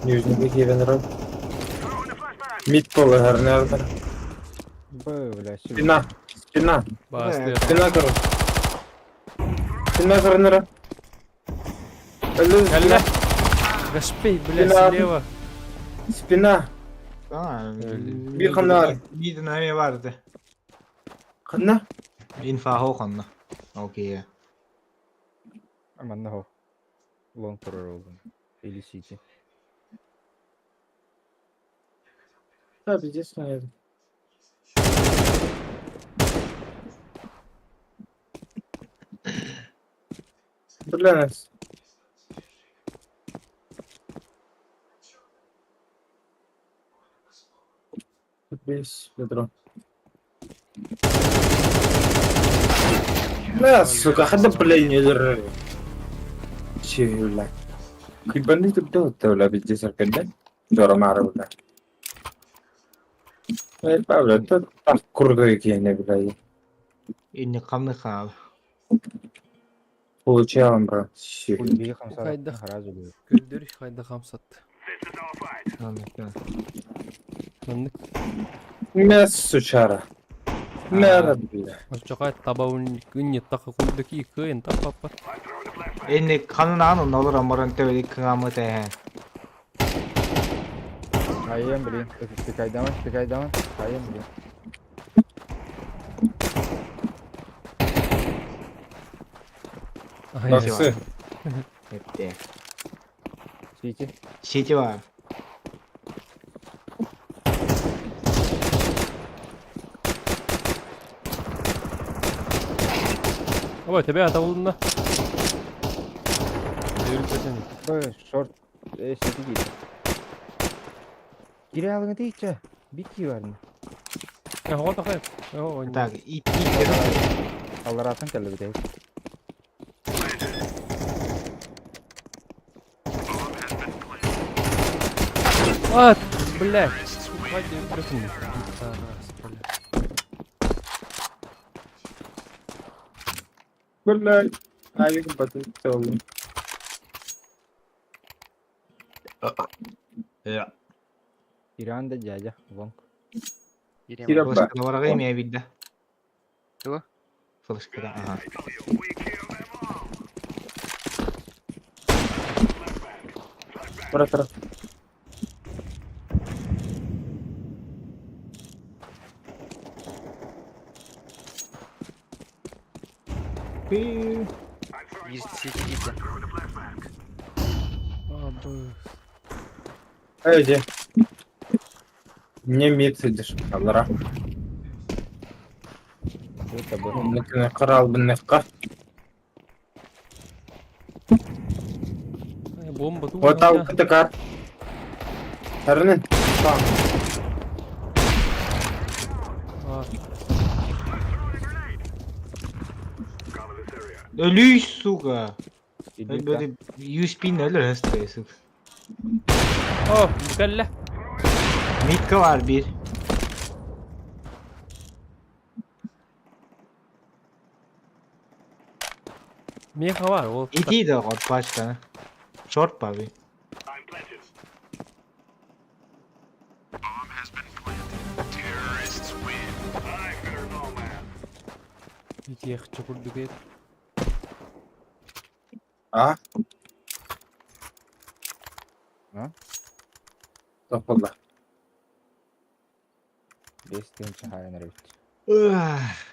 Нижний кевенер. Мид полы гарнер. Бля, сүрей. Спина. Басты. Спина короче. Спина гарнера. Калля. Гаспей, бля, Спина. слева. Спина. Aa, Bir kanal. Bir dinamik vardı. Kanna? İnfahı okanlı. Okey. Aman da ho. Long terör oldum. 50 CT. Ha bizi sayalım. Bilemez. Beş Pedro. لا сука حد بلاين يدر شيء ولا كيبان تبدو ولا بالجسر كده دورة معرفة ولا اي باولا تذكر ذيك يعني بلاي İnni kamlı abi. هو شيء عمره شيء Kulübeyi kamsa Kaydı. haraz oluyor. Gördür kayda kamsattı. Anladım. Anlık. ما السشارة ما رد بالله Hoşçakay tabağın günye takı kuldaki kıyın tapapar. İnni kanın anın olur amorun tevedik kınamı tehen. Kayayım bileyim. Tıkaydaman. Kayayım bileyim. Nasıl? Hepti. CT. Şiti var. Ama tebe ata bulunda. Devrim sesini. Böyle short. CT giydi. Giri alını deyince. Bitki var mı? Ya hava takayım. Ya hava Tak it. Allah rahatın kelli bir de. At. Блядь. Hadi öpürüm. بالله عليك بطل تسوي Ya. İran da caca. Long. Gireyim Kira- abi. Fılışkıda var gayım ya bildi. Yok. Fılışkıda aha. برا ترى Bir CT gitti. Abi. اجي мне мид сидишь الله راح Bu da bu. ممكن اقرا بالنقة Bomba tuh. هو تاو كنت كار هرنن tamam Ölüyüz suka. Gidiyor. Böyle 100 bin ölür hastaya suk. Oh, mükellef. Mitka var bir. Mika var o. İti de var başka. Short var bir. İki yakıcı kurduk et. اه ها؟ استغفر الله Bestin çahaya nereye bitti?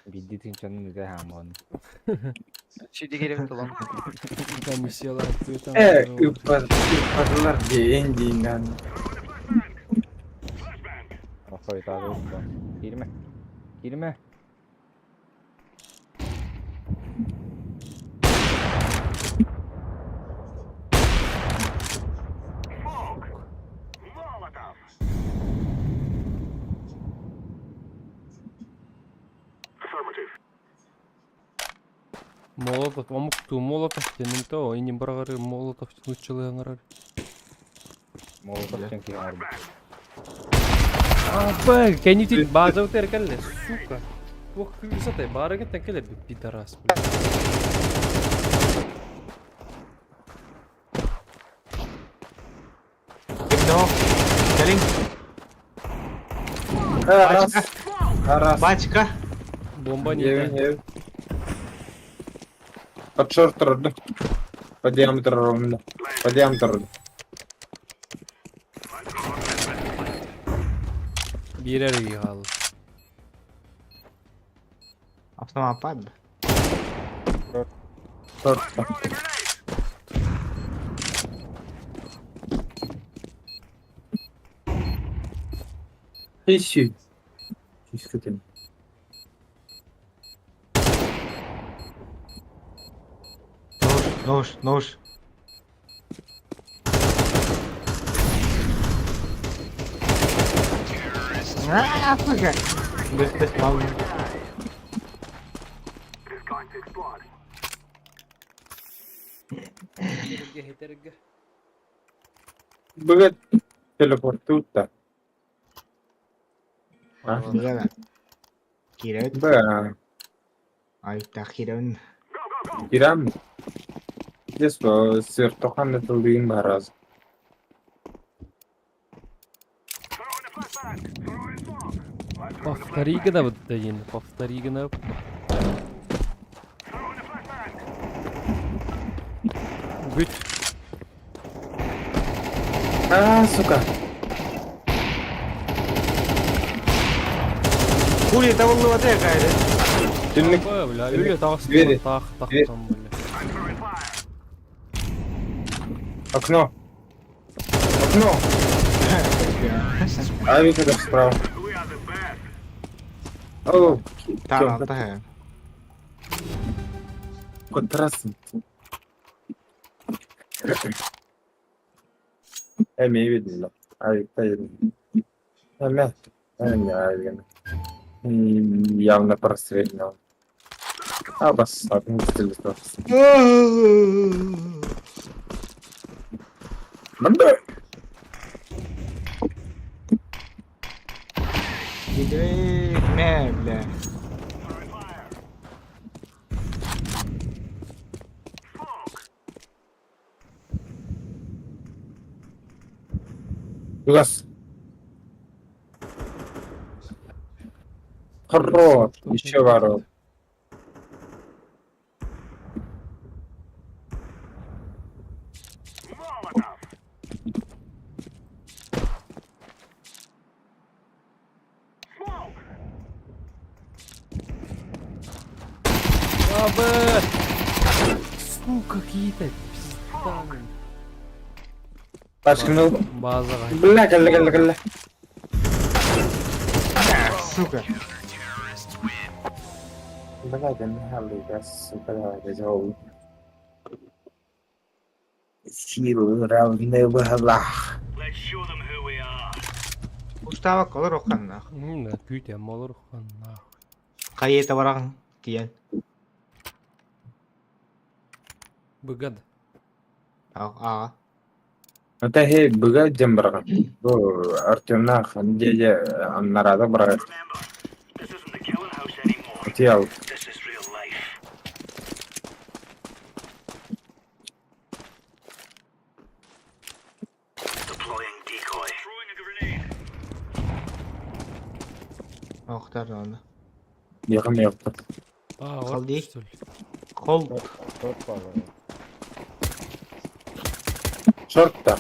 Bildiğin canını da hamon. Şimdi gelebilir lan. Tam misyalar yapıyor tam. يفضلر دينا Aferin tabi olsun. Girme. Girme. Молотов, амук ту молотов тенин то, и не брагары молотов тянучылы аңарар. Molotov çünkü harbi. Абе, кенити база утер калле, сука. Ох, висота, барага текеле пидорас. No. Gelin. راس راس Başka. Бомба не يمين под шорт رد по диаметру ровно по диаметру Birer iyi kaldı. Автомат var mı? Short'ta. Hiç. Hiç kötü. Нож. Сука. Без мало. Bugün teleportutta. Gila. Kira. Ba, Ay takhiran. giram. Despo, sirtohan atıldığı baraz. Повтори гына вот дайын. Повтори гына. Güç. Сука. Хули это было вот такая. Dünlük. Бля, öyle taksın. Двери. Taksın böyle. Окно. Окно. А видите, как справа. О, Там алта. контрастный. Не видно. Ай, явно прострелил. Бас, отмустили просто. Банда! Не, бля. Глаз. Хорош. Еще ворот. Абы! Сука, какие-то пизданые. Başkanı. Базаға. Gılla. Сука. Блядь, не халига, сука, давай, жау. Силу равны бахалах. Устава колор окан нах. Да, күйте молыр қанна. Кайета барагын киен. Бұгад. Ага. Это хей, быга джамбарга. Бу Артемна хандеже аннарада барга. Тиал. Охтар оны. Yakın yaptı. А, Қал вот дей. что ли. Кол. Шорт-то.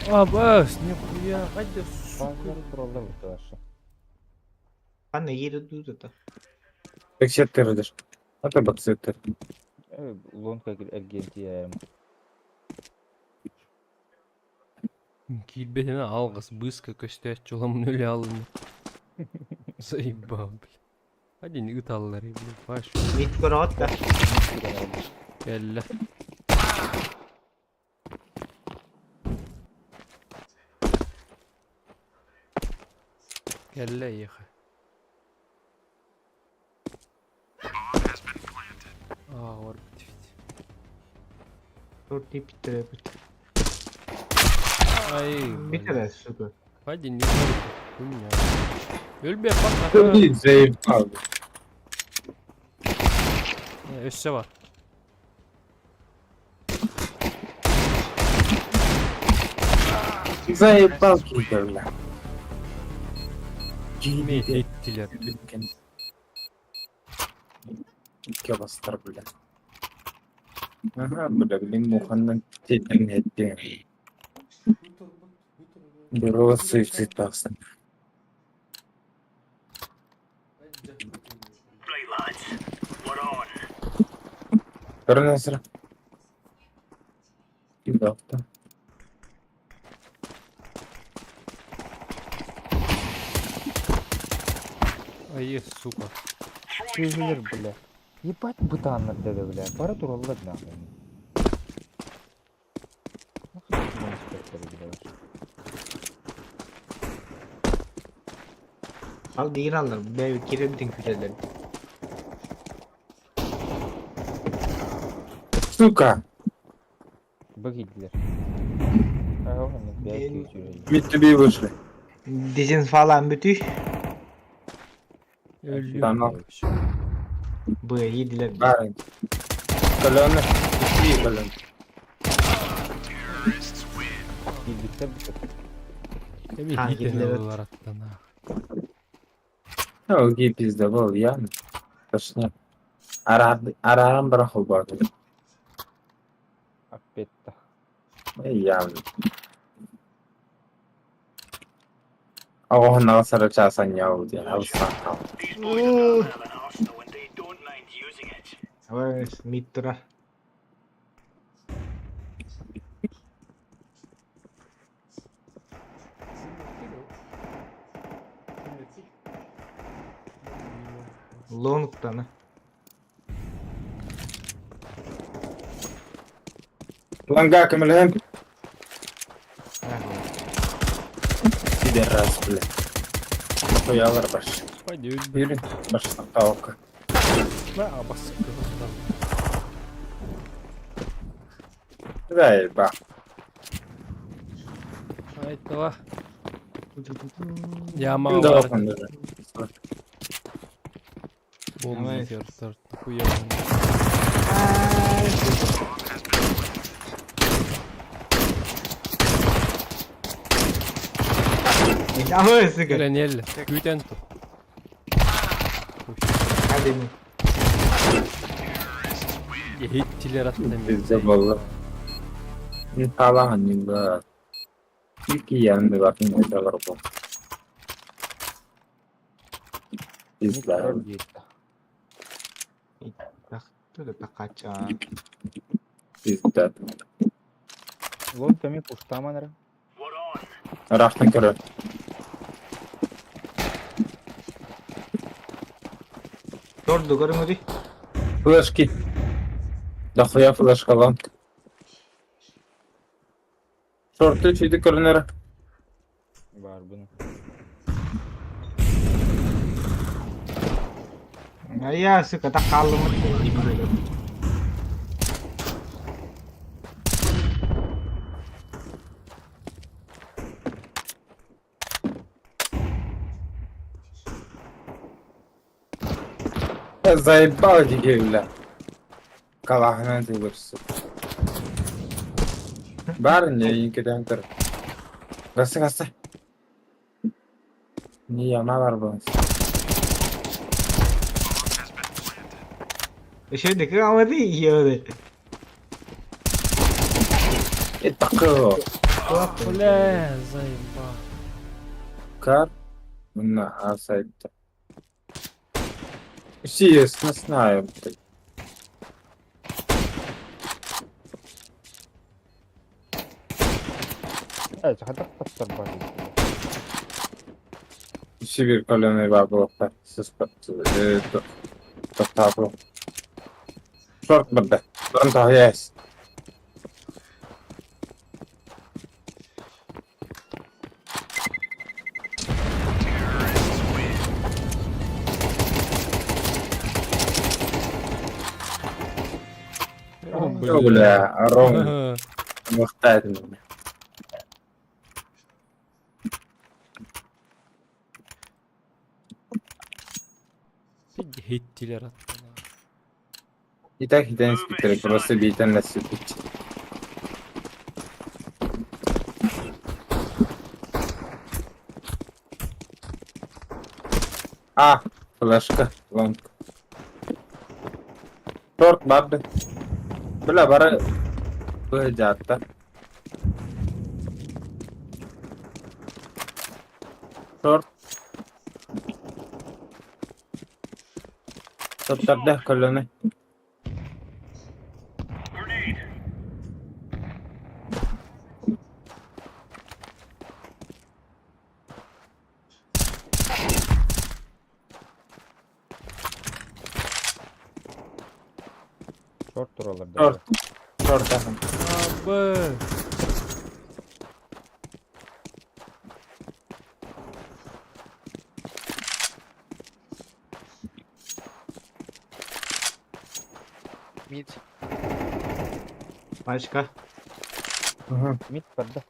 Абас, нихуя, хайды, сука. Қандай ері дуд это. Бексеттердер. Это бексеттер. Лонка Аргентия. Килбетіне алғыс, бысқа көстәт жоламын өлі алын. Заебал, бля. Hadi ne ıtallar ya, baş. Мит көрөт да. Kelle. Kelle yıkı. Aa, var bitti. Төрт биттире бит. Ay, Биттире сука. hadi ne ıtallar ya. Ölbe bak. Ты заебал. Üsse var. Заебал кидерler. Ne ettiler. İki bastır bile. Aha, bileyim Muhan'dan tepkin etti. Bir o suicide baksın. Karın esra. Bir baktım. Ай, сука. Чего, бля? Ебать быта надо, бля. Пора туралла, нахуй. Нахуй ты не спектр, бля. Al değil alır. Ben kirebitin küreleri. Сука! Bakildiler. Ha oğlum belki sürüyor. Bitti bir vuruşlu. Dizin falan bütüş. Ölüyorum. Tamam. Bu yediler. Bari. Kolonu. İyi kolonu. Bildikler bir şey. Еми Ha, хитер gidilir. var attana. O gibi bizde bol yani. Başına. Arayan bırakıl bakıyor. Appetta. Ey yavrum. Allah'ın nasıl çağırsan yahu diye. Alsan kal. Evet, mitra. Lonuk'tan. Lan gakım lan. Gider rast bile. Koyalır baş. Pойди, Yürü. Başına tavuk. на, басык. Ver bak. Айтова. Яма Şimdi var. bakın. Бомб Давай. ветер, нахуя. Ama sıkı. Гранель. Кютенту. Hadi mi? Hittiler attı. Bizde bol. Bir falan hani bu. İlk yanında bakın ne kadar bu. Bizler. Appetta. Bak, dur da kaça. Bizde. Лон тами пуштаманра. Rahatın kırı. Doğru görmedi. Flaşki. Daxıya flash kalan. Şortu çiğdi kırınırı. Var bunun. Ya sıkı da kaldım. Заебал дигевля. Калахынан төгөрсү. Барын инкеден кыр. Гасы. Не яма бар bu. Şey de ama değil ya. Takı. Бля, заебал. Кар. Мына асайтта. Естественно, знаю. Evet, hadi patlar bari. Sibir koloni var bu hafta. Siz tabu. Short bada. Don't have yes. Бля, ровно. Мухтает меня. Hittiler attı. Итак, хитен спитер, просто бейтен на сипить. А, флешка, лонг. Торт, бабы. Bela bara bu hecatta. Short. Tetap dah kalau ni. Short duralar. Short. Short dah. Abi. Mid. Başka. Mid pardon.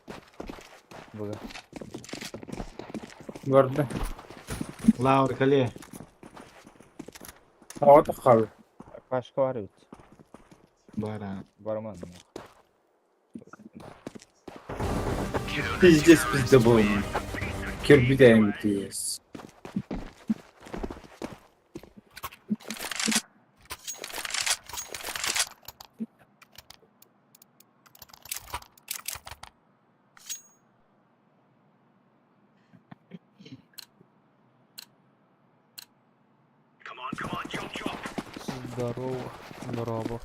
Burada. Gördü. Laur kali. Havada kaldı. Başka var evet. Bara. Barman. Pizdes bizde bu oyun. Kirby de MTS. Здорово. Здорово.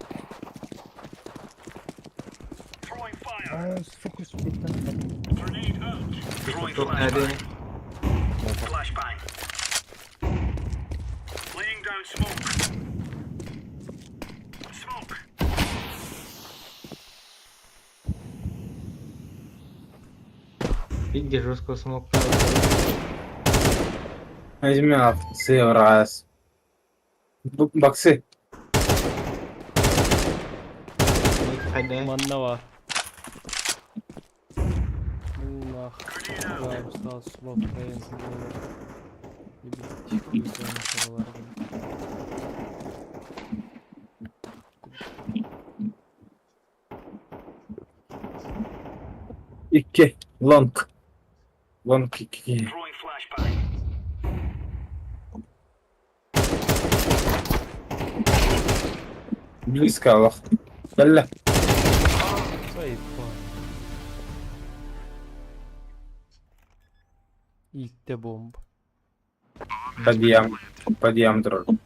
Fokus bitten. Çok nerede? Видишь, жестко смог. Najmi سيور عاس. Baksi. Hadi. Manna var. Allah. Var sağ slot beyin. İki. Long. Long iki. Близко Allah. Bella. Zayıf var. İlk de bomba. Подъем дрон.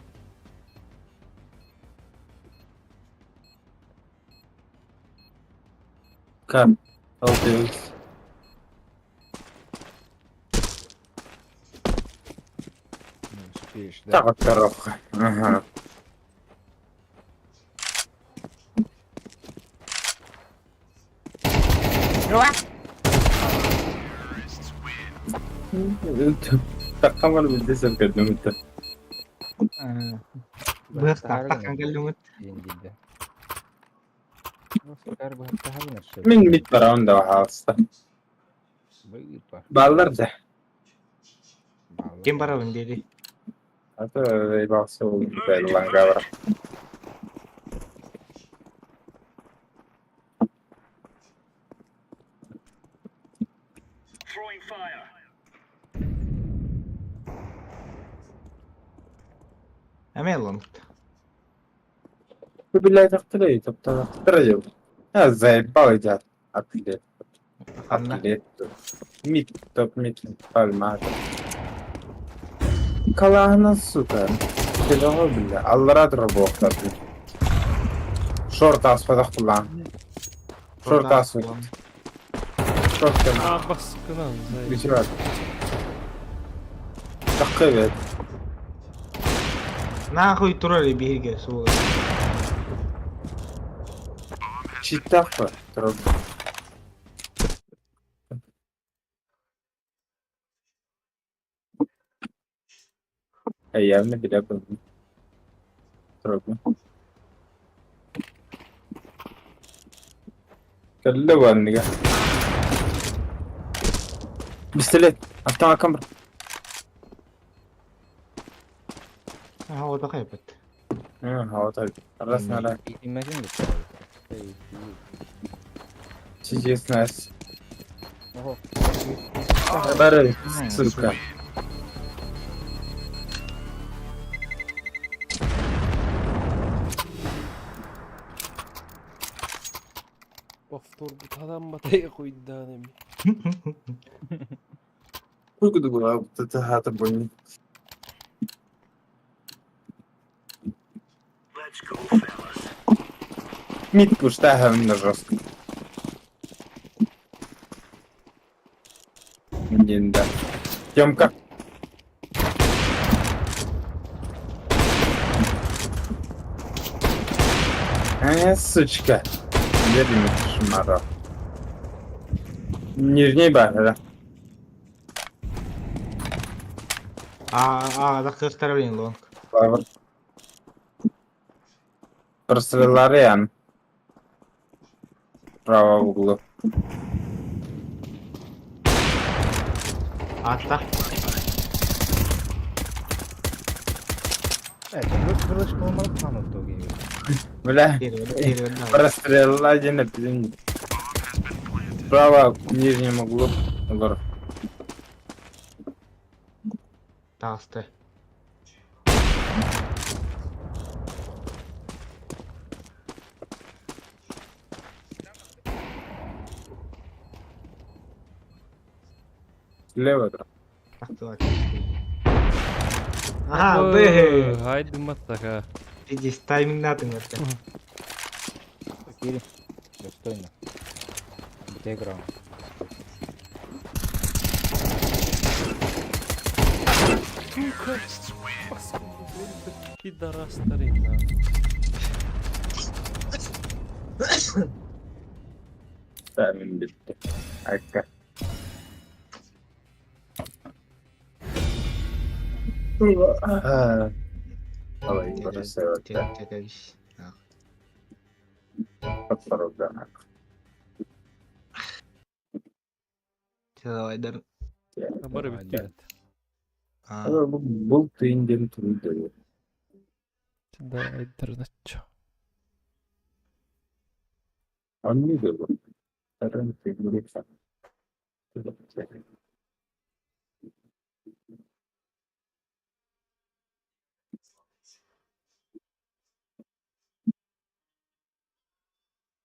Как? Алдеус. Не успеешь, да? Так, коробка. Ага. Tak kamar bildiysen kadın bitti. Bırak takkan geldi. Yenildi. Sefer bu hafta her maçta. Min mid round da hasta. Buyur bak. Ballar da. Kim para dedi? Atı ve baksa oldu böyle lan gavra. Hemen lan. Bu billahi taktırıyor, taktırıyor. Ha zaybal ya. Atlet. Atlet. Mid, top mid. Palma. Kalahına süper. Silahı bile. Allah'a dur bu oklar. Short asfadak kullan. Short asfadak. Short kullan. Aa baskın lan zayıf. Bir şey var. Takip et. Nahoj turali bihige su. Çitak var. Drop. Ayağımı bile koydum. Drop. Kalla bu anne. Pistolet. Atma kamera. Ha o da kaybet. Hava tabii. Arasına da Imagine the play. çiçeğiz nas. Oho. Barı suka. Turgut adam bataya koydu hanım. Uykudu bu abi. Tı hatır boyun. Mid push där här under rosk. Ninja. Ёмка. Сучка. Где ты шмара? Нижний бар, да? A'da gösterebilin long. Var. Прострелları yani. Права в углу. A'da. Evet, kılıç olmalı tanıttı o gibi. Бля, Geri öldü. прострелила один напилин. Справа в нижнем углу. Лор. Dağıstı. Слева, да. Baktı bak. Aha be. Haydi mataka. Здесь тайминг надо это. Кири. Достойно. Битая Пидорастарин на. Tahmin bitti. Hakka. Ha. Давай, бросай. Теряюсь. Подпорога. Давай дар. Habari bitti. Был ты инден трудовый. Да, интернет. Он не был. Рынки греха.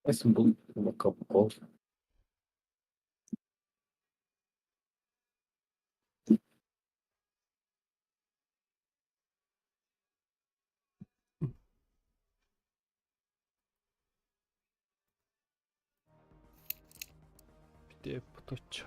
Если был локопол. Bitti. Поточу.